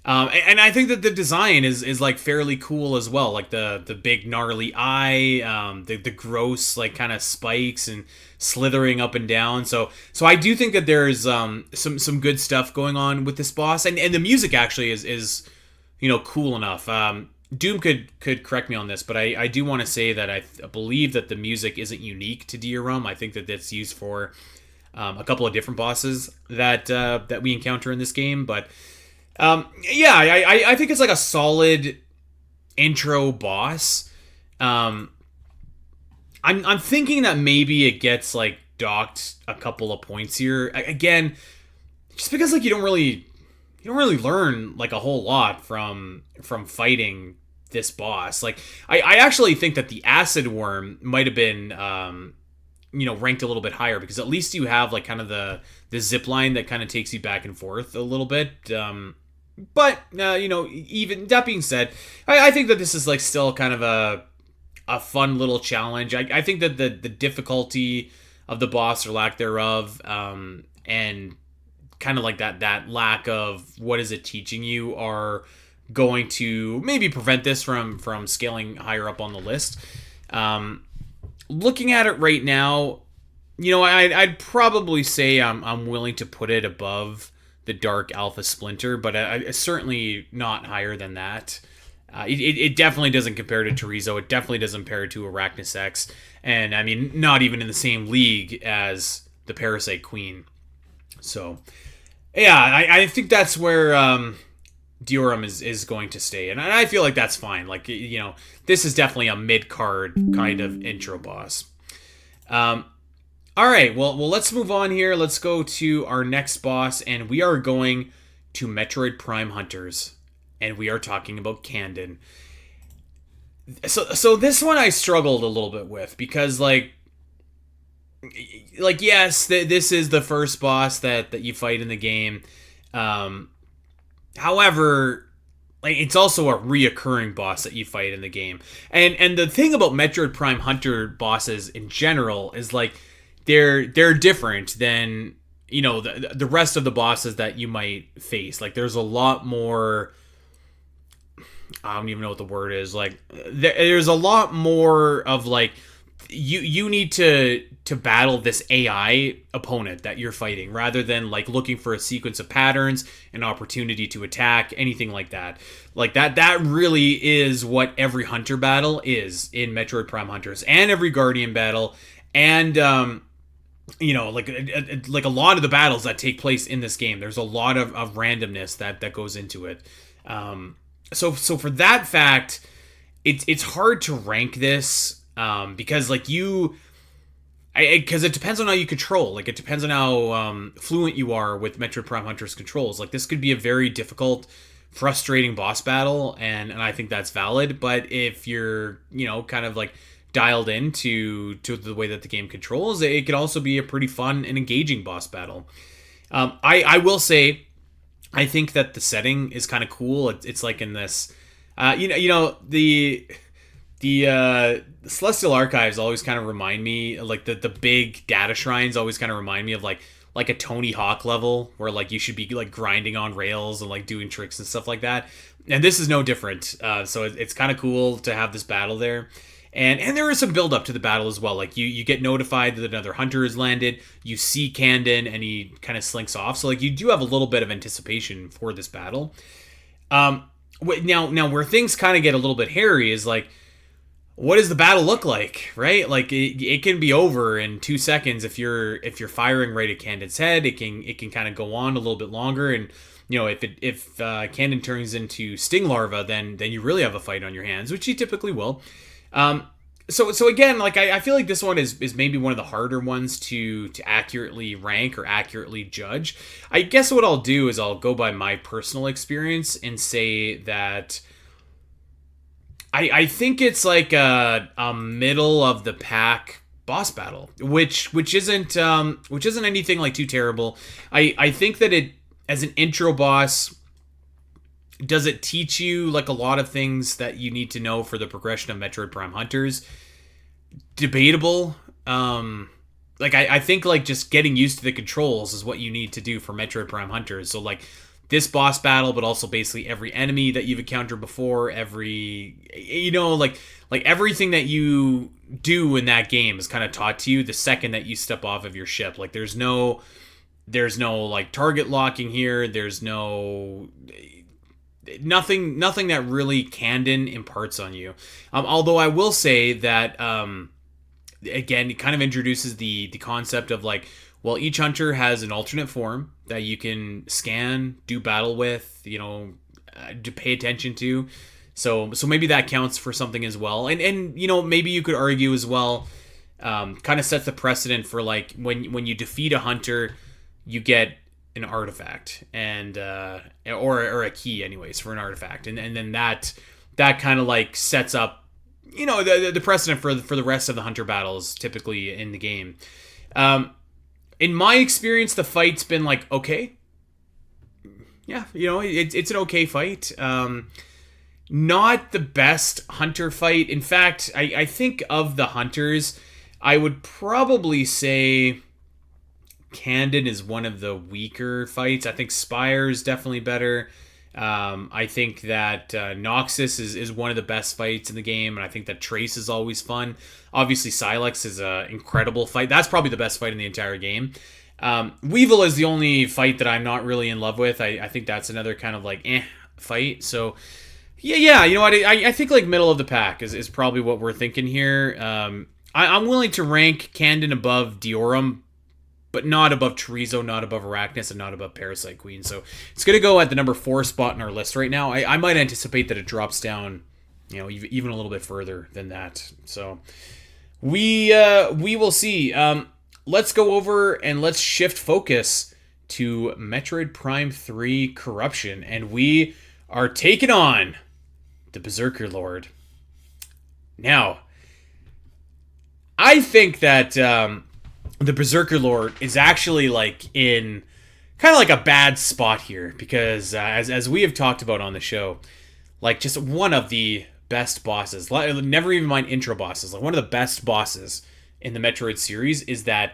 And I think that the design is like fairly cool as well. Like the big gnarly eye, the gross like kind of spikes and slithering up and down. So I do think that there's some good stuff going on with this boss, and the music actually is you know cool enough. Doom could correct me on this, but I do want to say that I believe that the music isn't unique to Diorum. I think that it's used for a couple of different bosses that we encounter in this game. But yeah, I think it's like a solid intro boss. I'm thinking that maybe it gets like docked a couple of points here. Again, just because like you don't really learn like a whole lot from fighting this boss. Like I actually think that the acid worm might have been ranked a little bit higher, because at least you have like kind of the zip line that kind of takes you back and forth a little bit. But even that being said, I think that this is like still kind of a fun little challenge. I think that the difficulty of the boss or lack thereof, and kind of like that lack of what is it teaching you, are going to maybe prevent this from scaling higher up on the list. Looking at it right now, I'd probably say I'm willing to put it above the Dark Alpha Splinter, but I certainly not higher than that. It definitely doesn't compare to Chorizo. It definitely doesn't compare to Arachnus X, and I mean, not even in the same league as the Parasite Queen. So, yeah, I think that's where Dioram is going to stay, and I feel like that's fine. Like, this is definitely a mid-card kind of intro boss. All right, well, let's move on here. Let's go to our next boss, and we are going to Metroid Prime Hunters, and we are talking about Candon. So this one I struggled a little bit with, because like yes, this is the first boss that you fight in the game. However, like, it's also a reoccurring boss that you fight in the game. And the thing about Metroid Prime Hunter bosses in general is like they're different than the rest of the bosses that you might face. Like, there's a lot more. I don't even know what the word is. Like, there's a lot more of like you need to battle this AI opponent that you're fighting, rather than like looking for a sequence of patterns, an opportunity to attack, anything like that. Like that really is what every hunter battle is in Metroid Prime Hunters, and every Guardian battle, and like a lot of the battles that take place in this game. There's a lot of randomness that goes into it. So for that fact, it's hard to rank this, because like because it depends on how you control. Like, it depends on how fluent you are with Metroid Prime Hunter's controls. Like, this could be a very difficult, frustrating boss battle, and I think that's valid. But if you're kind of like dialed into the way that the game controls, it could also be a pretty fun and engaging boss battle. I will say, I think that the setting is kind of cool. It's like in this, the Celestial Archives always kind of remind me, like the big data shrines always kind of remind me of like a Tony Hawk level, where like you should be like grinding on rails and like doing tricks and stuff like that. And this is no different. So it's kind of cool to have this battle there. And there is some build up to the battle as well. Like you get notified that another hunter has landed. You see Candon, and he kind of slinks off. So like you do have a little bit of anticipation for this battle. Now where things kind of get a little bit hairy is like, what does the battle look like, right? Like it can be over in 2 seconds if you're firing right at Candon's head. It can kind of go on a little bit longer, and if Candon turns into sting larva, then you really have a fight on your hands, which you typically will. So again, like I feel like this one is maybe one of the harder ones to accurately rank or accurately judge. I guess what I'll do is I'll go by my personal experience and say that I think it's like a middle of the pack boss battle, which isn't anything like too terrible. I think that it, as an intro boss, does it teach you like a lot of things that you need to know for the progression of Metroid Prime Hunters? Debatable. Like I think like just getting used to the controls is what you need to do for Metroid Prime Hunters. So like this boss battle, but also basically every enemy that you've encountered before, every like everything that you do in that game is kind of taught to you the second that you step off of your ship. Like there's no like target locking here. There's nothing that really Candon imparts on you. Although I will say that again, it kind of introduces the concept of like, Well, each hunter has an alternate form that you can scan, do battle with, to pay attention to. So maybe that counts for something as well. And maybe you could argue as well, kind of sets the precedent for like when you defeat a hunter, you get an artifact and or a key anyways for an artifact, and then that kind of like sets up the precedent for the rest of the hunter battles typically in the game. In my experience, the fight's been like okay. Yeah, it's an okay fight. Not the best hunter fight. In fact, I think of the hunters, I would probably say Candon is one of the weaker fights. I think Spire's definitely better. I think that Noxus is one of the best fights in the game, and I think that Trace is always fun. Obviously, Silex is an incredible fight. That's probably the best fight in the entire game. Weevil is the only fight that I'm not really in love with. I think that's another kind of like fight. So yeah, you know what? I think like middle of the pack is probably what we're thinking here. I'm willing to rank Candon above Diorum, but not above Chorizo, not above Arachnus, and not above Parasite Queen. So it's going to go at the number 4 spot in our list right now. I might anticipate that it drops down, even a little bit further than that. So we will see. Let's go over and let's shift focus to Metroid Prime 3 Corruption, and we are taking on the Berserker Lord. Now, I think that the Berserker Lord is actually like in kind of like a bad spot here because as we have talked about on the show, like just one of the best bosses, never even mind intro bosses, like one of the best bosses in the Metroid series is that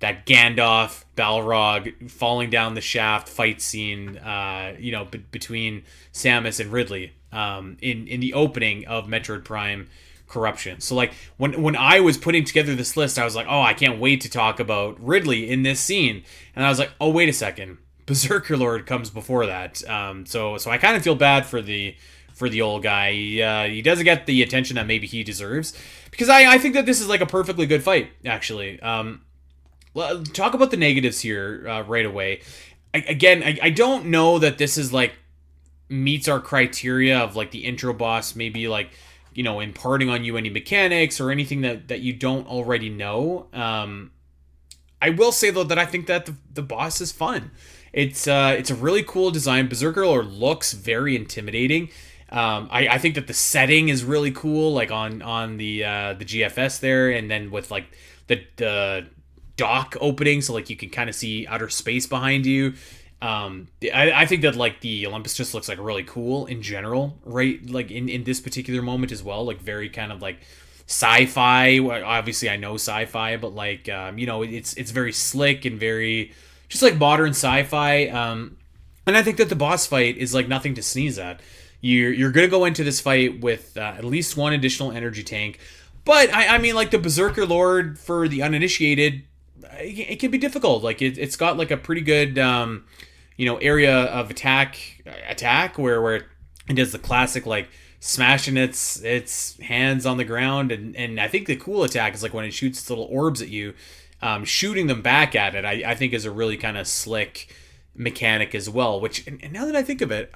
Gandalf Balrog falling down the shaft fight scene, between Samus and Ridley in the opening of Metroid Prime Corruption. So like when I was putting together this list, I was like, oh, I can't wait to talk about Ridley in this scene, and I was like, oh, wait a second, Berserker Lord comes before that. So I kind of feel bad for the old guy. He doesn't get the attention that maybe he deserves, because I think that this is like a perfectly good fight actually. Well, talk about the negatives here right away. I don't know that this is like meets our criteria of like the intro boss maybe like imparting on you any mechanics or anything that you don't already know. I will say though that I think that the boss is fun. It's a really cool design. Berserker Lord looks very intimidating. I think that the setting is really cool, like on the GFS there, and then with like the dock opening, so like you can kind of see outer space behind you. I think that like the Olympus just looks like really cool in general, right? Like in this particular moment as well, like very kind of like sci-fi. Obviously I know sci-fi, but like it's very slick and very just like modern sci-fi. And I think that the boss fight is like nothing to sneeze at. You're gonna go into this fight with at least one additional energy tank, but I mean like the Berserker Lord for the uninitiated, it can be difficult. Like it's got like a pretty good area of attack where it does the classic like smashing its hands on the ground, and I think the cool attack is like when it shoots its little orbs at you, shooting them back at it. I think is a really kind of slick mechanic as well. Which and now that I think of it,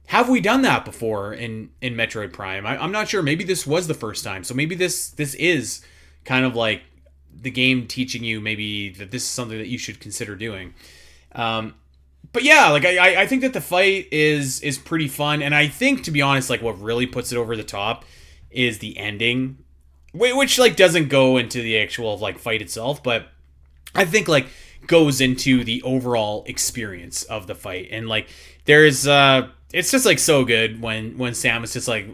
have we done that before in Metroid Prime? I'm not sure. Maybe this was the first time. So maybe this is kind of like the game teaching you maybe that this is something that you should consider doing. But yeah, like I think that the fight is pretty fun, and I think, to be honest, like what really puts it over the top is the ending, which like doesn't go into the actual like fight itself, but I think like goes into the overall experience of the fight. And like there's it's just like so good when Samus just like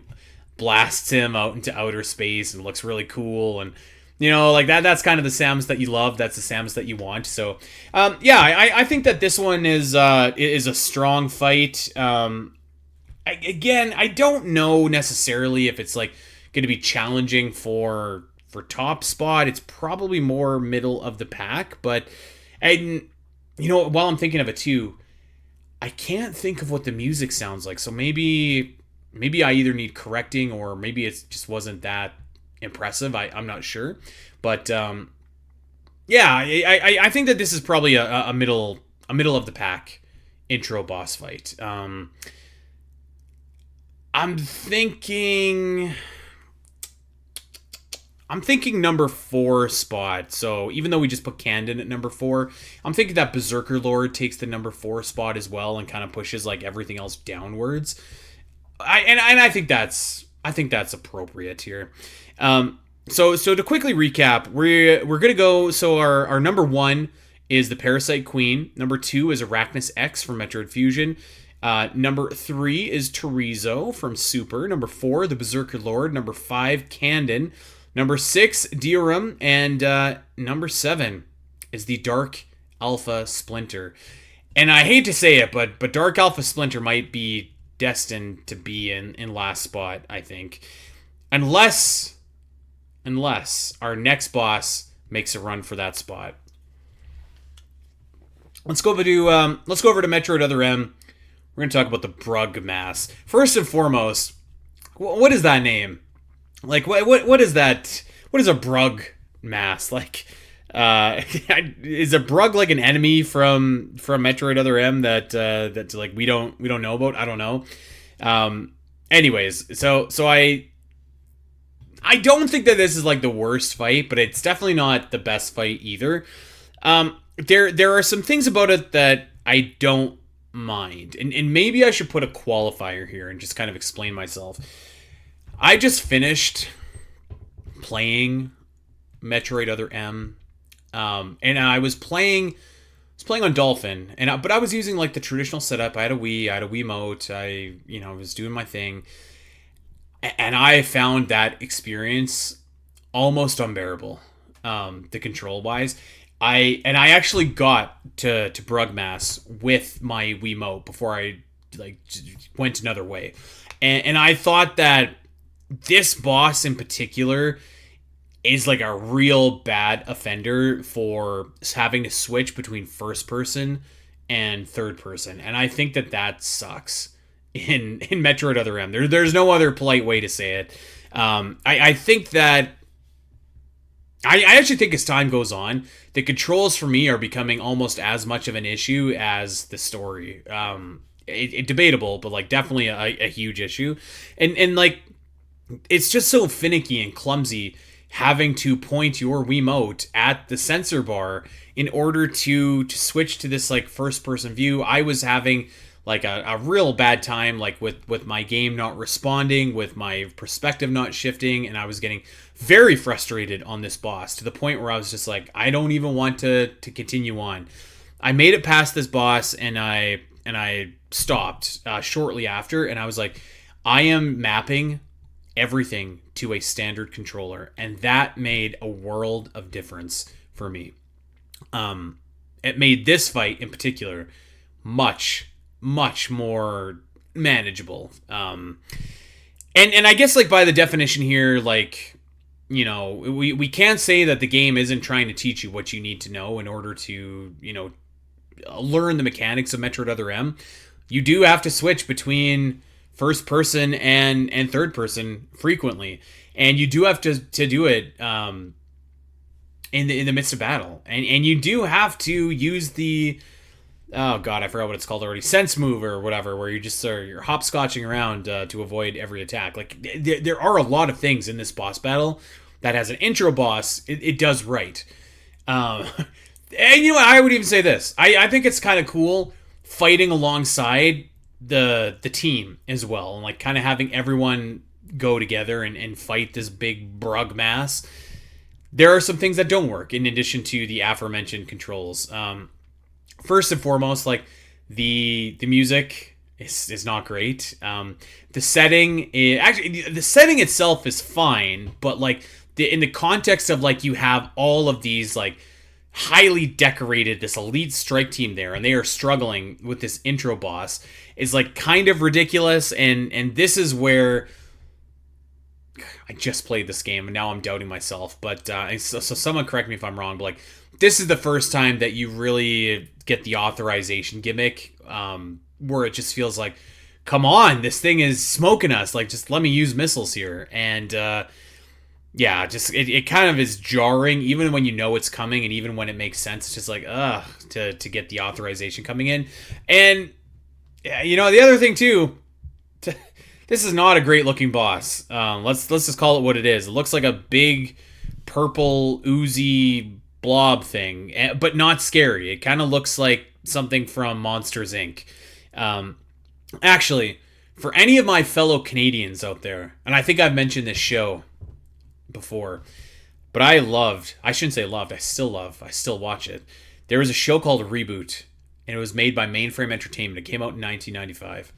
blasts him out into outer space and looks really cool, and like that's kind of the Samus that you love. That's the Samus that you want. So, I think that this one is a strong fight. I don't know necessarily if it's like going to be challenging for top spot. It's probably more middle of the pack. But, while I'm thinking of it too, I can't think of what the music sounds like. So maybe I either need correcting, or maybe it just wasn't that impressive. I'm not sure, but Yeah, I think that this is probably a middle of the pack intro boss fight. I'm thinking number 4 spot. So even though we just put Candon at number 4, I'm thinking that Berserker Lord takes the number 4 spot as well and kind of pushes like everything else downwards. I think that's appropriate here. So to quickly recap, we're gonna go. So our number 1 is the Parasite Queen. Number 2 is Arachnus X from Metroid Fusion. Number 3 is Terizo from Super. Number 4, the Berserker Lord. Number 5, Candon. Number 6, Dioram. And number 7 is the Dark Alpha Splinter. And I hate to say it, but Dark Alpha Splinter might be destined to be in last spot, I think. Unless our next boss makes a run for that spot. Let's go over to Metroid Other M. We're going to talk about the Brug Mass. First and foremost, what is that name? Like, what is that? What is a Brug Mass? Like, is a Brug like an enemy from Metroid Other M that like we don't know about? I don't know. Anyways, so I don't think that this is like the worst fight, but it's definitely not the best fight either. There are some things about it that I don't mind, and maybe I should put a qualifier here and just kind of explain myself. I just finished playing Metroid Other M, and I was playing on Dolphin, but I was using like the traditional setup. I had a Wii, I had a Wiimote, I was doing my thing. And I found that experience almost unbearable, the control wise. I actually got to Brugmass with my Wiimote before I like went another way, and I thought that this boss in particular is like a real bad offender for having to switch between first person and third person, and I think that sucks. In Metroid Other M. There's no other polite way to say it. I think that I actually think as time goes on, the controls for me are becoming almost as much of an issue as the story. It debatable, but like definitely a huge issue. And like it's just so finicky and clumsy having to point your Wiimote at the sensor bar in order to switch to this like first person view. I was having like a real bad time, like with my game not responding, with my perspective not shifting, and I was getting very frustrated on this boss to the point where I was just like, I don't even want to continue on. I made it past this boss, and I stopped shortly after, and I was like, I am mapping everything to a standard controller, and that made a world of difference for me. It made this fight in particular much more manageable. And I guess like by the definition here, like, we can't say that the game isn't trying to teach you what you need to know in order to, learn the mechanics of Metroid Other M. You do have to switch between first person and third person frequently, and you do have to do it in the midst of battle, and you do have to use the oh god, I forgot what it's called already. Sense move or whatever, where you just you're hopscotching around to avoid every attack. Like there are a lot of things in this boss battle that has an intro boss. It does right. And I would even say this. I think it's kind of cool fighting alongside the team as well, and like kind of having everyone go together and fight this big Brug mass. There are some things that don't work in addition to the aforementioned controls. First and foremost, like the music is not great. The setting the setting itself is fine, but like in the context of like you have all of these like highly decorated, this elite strike team there, and they are struggling with this intro boss, is like kind of ridiculous. And this is where I just played this game and now I'm doubting myself. But so someone correct me if I'm wrong, but like this is the first time that you really get the authorization gimmick, where it just feels like, come on, this thing is smoking us. Like, just let me use missiles here. And yeah, just it kind of is jarring, even when you know it's coming, and even when it makes sense. It's just like, to get the authorization coming in. And yeah, the other thing too, this is not a great looking boss. Let's just call it what it is. It looks like a big purple oozy blob thing, but not scary. It kind of looks like something from Monsters Inc. Actually, for any of my fellow Canadians out there, and I think I've mentioned this show before, but I shouldn't say loved, I still watch it. There was a show called Reboot, and it was made by Mainframe Entertainment. It came out in 1995.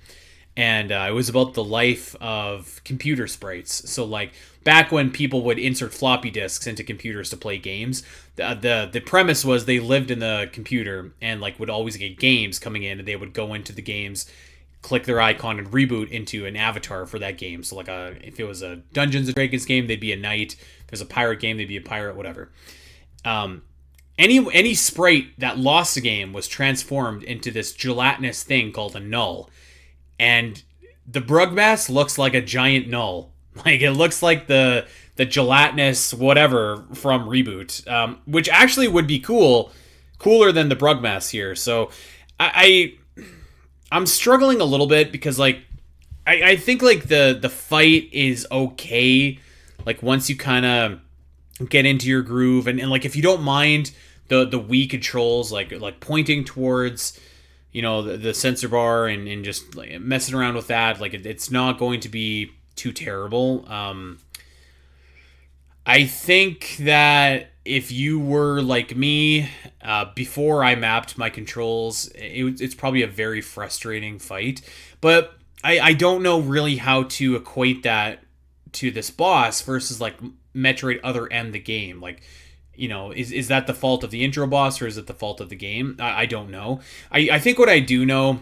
And it was about the life of computer sprites. So, like, back when people would insert floppy disks into computers to play games, the premise was they lived in the computer and, like, would always get games coming in, and they would go into the games, click their icon, and reboot into an avatar for that game. So, like, if it was a Dungeons & Dragons game, they'd be a knight. If it was a pirate game, they'd be a pirate, whatever. Any sprite that lost a game was transformed into this gelatinous thing called a null. And the Brugmas looks like a giant null. Like, it looks like the gelatinous whatever from Reboot, which actually would be cooler than the Brugmas here. So I'm struggling a little bit because, like, I think, like, the fight is okay. Like, once you kind of get into your groove, and like, if you don't mind the Wii controls, like pointing towards, the sensor bar and just like messing around with that, like, it's not going to be too terrible. I think that if you were like me, before I mapped my controls, it's probably a very frustrating fight. But I don't know really how to equate that to this boss versus, like, Metroid Other M, the game. Like, is that the fault of the intro boss, or is it the fault of the game? I don't know. I think what I do know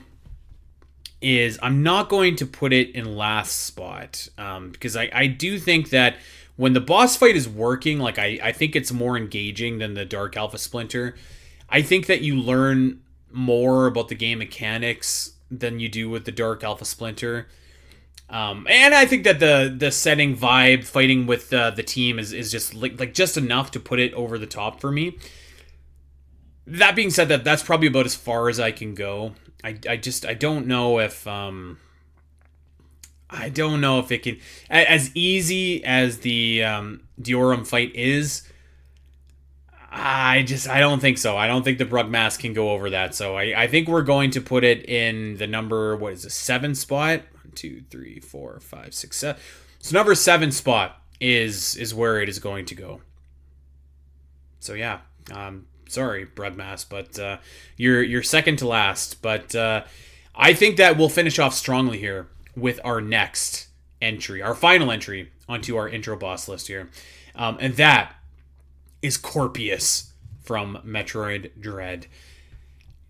is I'm not going to put it in last spot, because I do think that when the boss fight is working, like, I think it's more engaging than the Dark Alpha Splinter. I think that you learn more about the game mechanics than you do with the Dark Alpha Splinter. And I think that the setting vibe, fighting with the team is just like just enough to put it over the top for me. That being said, that's probably about as far as I can go. I don't know if it can, as easy as the Diorum fight is. I don't think so. I don't think the Brugmas can go over that. So I think we're going to put it in the number, 7 spot. 1, 2, 3, 4, 5, 6, 7. So number 7 spot is where it is going to go. So yeah, sorry, Brugmas, but you're second to last. But I think that we'll finish off strongly here with our next entry, our final entry onto our intro boss list here, and that is Corpius from Metroid Dread.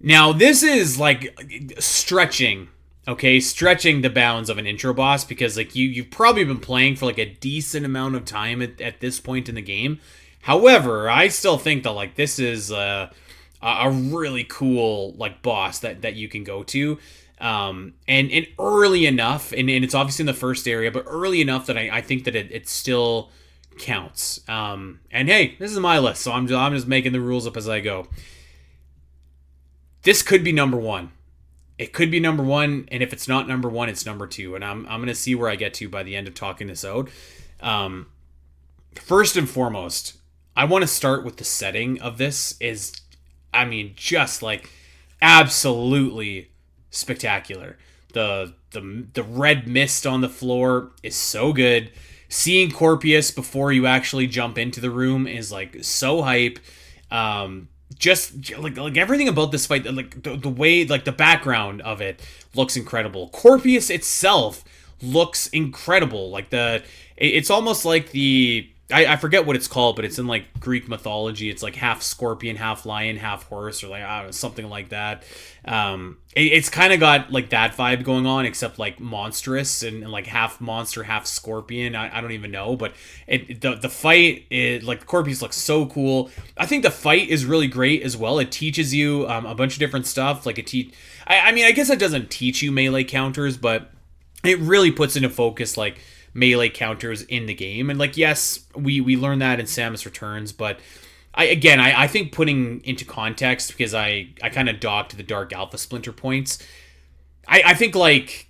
Now, this is like stretching the bounds of an intro boss, because, like, you've probably been playing for, like, a decent amount of time at this point in the game. However, I still think that, like, this is a really cool, like, boss that you can go to, and early enough, and it's obviously in the first area, but early enough that I think that it still counts. And hey, this is my list, so I'm just making the rules up as I go. This could be number 1. It could be number 1, and if it's not number 1, it's number 2, and I'm going to see where I get to by the end of talking this out. First and foremost, I want to start with the setting of this. Just like absolutely spectacular. The red mist on the floor is so good. Seeing Corpius before you actually jump into the room is, like, so hype. Just like everything about this fight, like the way, like, the background of it looks incredible. Corpius itself looks incredible. Like, it's almost like I forget what it's called, but it's in, like, Greek mythology. It's like half scorpion, half lion, half horse, or, like, I don't know, something like that. It's kind of got, like, that vibe going on, except, like, monstrous and like half monster, half scorpion. I don't even know, but the fight is, like, Corpius looks so cool. I think the fight is really great as well. It teaches you a bunch of different stuff. Like, I guess it doesn't teach you melee counters, but it really puts into focus, like, melee counters in the game. And like, yes, we learned that in Samus Returns, but I think putting into context, because I kind of docked the Dark Alpha Splinter points, I think like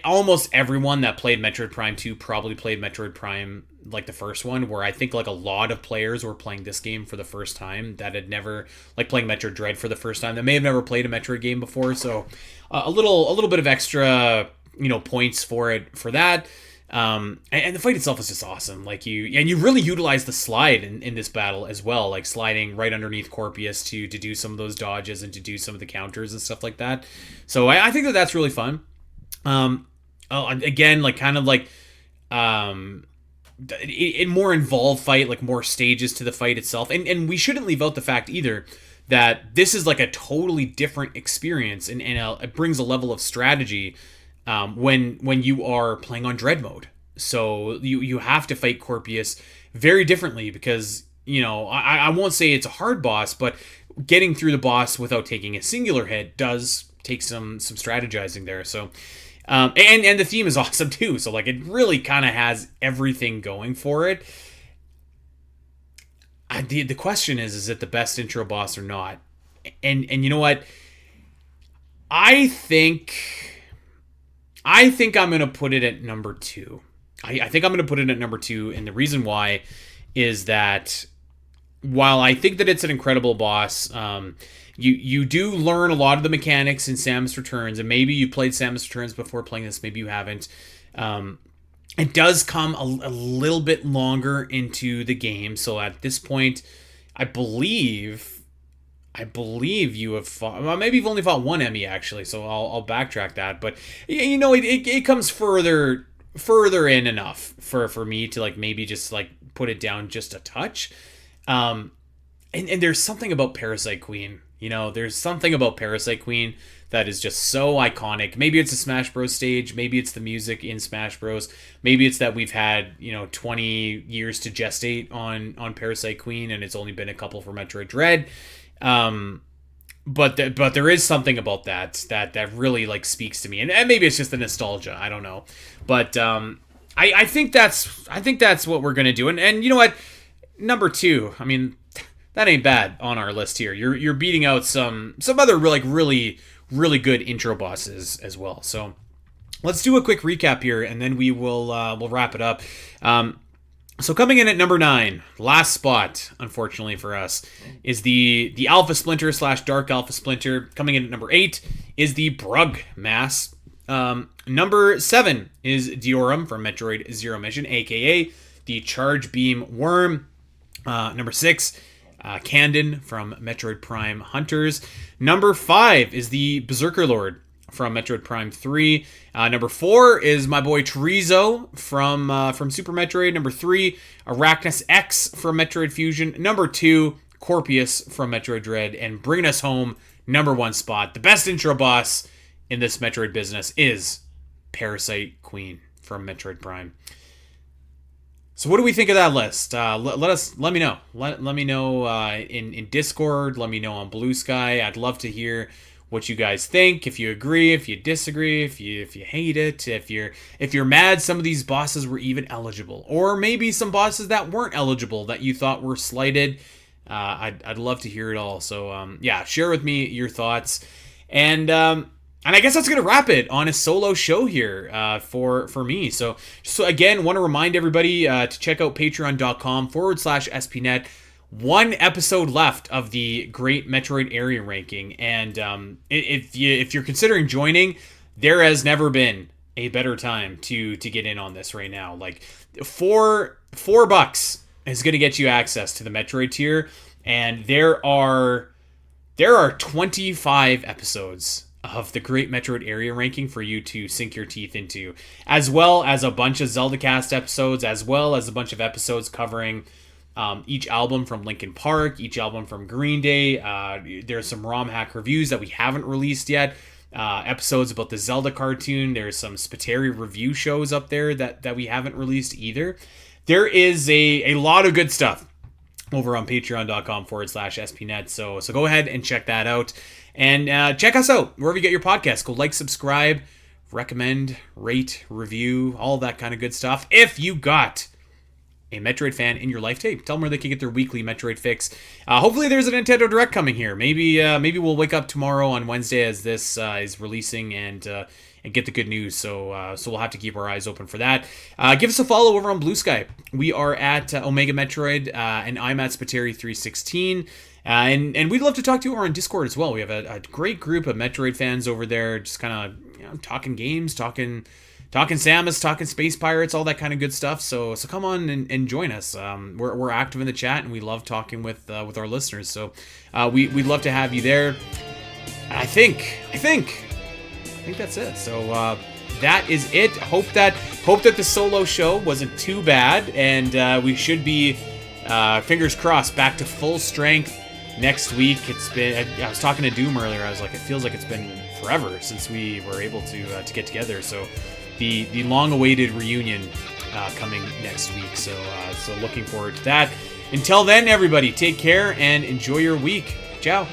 almost everyone that played Metroid Prime 2 probably played Metroid Prime like the first one, where I think like a lot of players were playing this game for the first time that had never, like playing Metroid Dread for the first time, that may have never played a Metroid game before. So a little bit of extra, points for that. And the fight itself is just awesome. Like you really utilize the slide in this battle as well, like sliding right underneath Corpius to do some of those dodges and to do some of the counters and stuff like that. So I think that's really fun. Again, like kind of like in more involved fight, like more stages to the fight itself, and we shouldn't leave out the fact either that this is like a totally different experience, and it brings a level of strategy when you are playing on Dread mode. So you have to fight Corpius very differently, because I won't say it's a hard boss, but getting through the boss without taking a singular hit does take some strategizing there. So and the theme is awesome too. So like it really kind of has everything going for it. The question is it the best intro boss or not? And you know what? I think I'm going to put it at number 2. I think I'm going to put it at number 2, and the reason why is that while I think that it's an incredible boss, you do learn a lot of the mechanics in Samus Returns, and maybe you played Samus Returns before playing this, maybe you haven't. It does come a little bit longer into the game, so at this point, I believe you have fought. Well, maybe you've only fought one Emmy actually, so I'll backtrack that. But it comes further in enough for me to like maybe just like put it down just a touch. And there's something about Parasite Queen. There's something about Parasite Queen that is just so iconic. Maybe it's a Smash Bros stage. Maybe it's the music in Smash Bros. Maybe it's that we've had 20 years to gestate on Parasite Queen, and it's only been a couple for Metroid Dread. But there is something about that really like speaks to me, and maybe it's just the nostalgia. I don't know, but I think that's what we're gonna do. And you know what, number 2. I mean, that ain't bad on our list here. You're beating out some other like really good intro bosses as well. So let's do a quick recap here, and then we'll wrap it up. So coming in at number 9, last spot, unfortunately for us, is the Alpha Splinter / Dark Alpha Splinter. Coming in at number 8 is the Brug Mass. Number 7 is Diorum from Metroid Zero Mission, aka the Charge Beam Worm. Number 6, Candon from Metroid Prime Hunters. Number 5 is the Berserker Lord from Metroid Prime 3. Number 4 is my boy Chorizo from Super Metroid. Number 3, Arachnus X from Metroid Fusion. Number 2, Corpius from Metroid Dread. And bringing us home, number 1 spot, the best intro boss in this Metroid business is Parasite Queen from Metroid Prime. So what do we think of that list? Let me know. Let me know in Discord. Let me know on Blue Sky. I'd love to hear what you guys think. If you agree, if you disagree, if you hate it, if you're mad some of these bosses were even eligible, or maybe some bosses that weren't eligible that you thought were slighted. I'd love to hear it all. So share with me your thoughts. And I guess that's going to wrap it on a solo show here for me. So again, want to remind everybody to check out patreon.com/spnet. 1 episode left of the Great Metroid Area Ranking. And if you're considering joining, there has never been a better time to get in on this right now. Like $4 is going to get you access to the Metroid tier. And there are 25 episodes of the Great Metroid Area Ranking for you to sink your teeth into, as well as a bunch of Zelda Cast episodes, as well as a bunch of episodes covering each album from Linkin Park, each album from Green Day. There's some ROM hack reviews that we haven't released yet. Episodes about the Zelda cartoon. There's some Spiteri review shows up there that we haven't released either. There is a lot of good stuff over on patreon.com/spnet. So go ahead and check that out. And check us out wherever you get your podcasts. Go like, subscribe, recommend, rate, review, all that kind of good stuff. If you got a Metroid fan in your life, tell them where they can get their weekly Metroid fix. Hopefully there's a Nintendo Direct coming here. Maybe we'll wake up tomorrow on Wednesday as this is releasing and get the good news. So we'll have to keep our eyes open for that. Give us a follow over on Blue Sky. We are at Omega Metroid, and I'm at Spiteri316. And we'd love to talk to you over on Discord as well. We have a great group of Metroid fans over there, just kind of talking games, talking Samus, talking Space Pirates, all that kind of good stuff. So come on and join us. We're active in the chat, and we love talking with our listeners. So we'd love to have you there. I think that's it. So that is it. Hope that the solo show wasn't too bad, and we should be fingers crossed back to full strength next week. It's been. I was talking to Doom earlier. I was like, it feels like it's been forever since we were able to get together. So the long-awaited reunion coming next week. So looking forward to that. Until then, everybody, take care and enjoy your week. Ciao.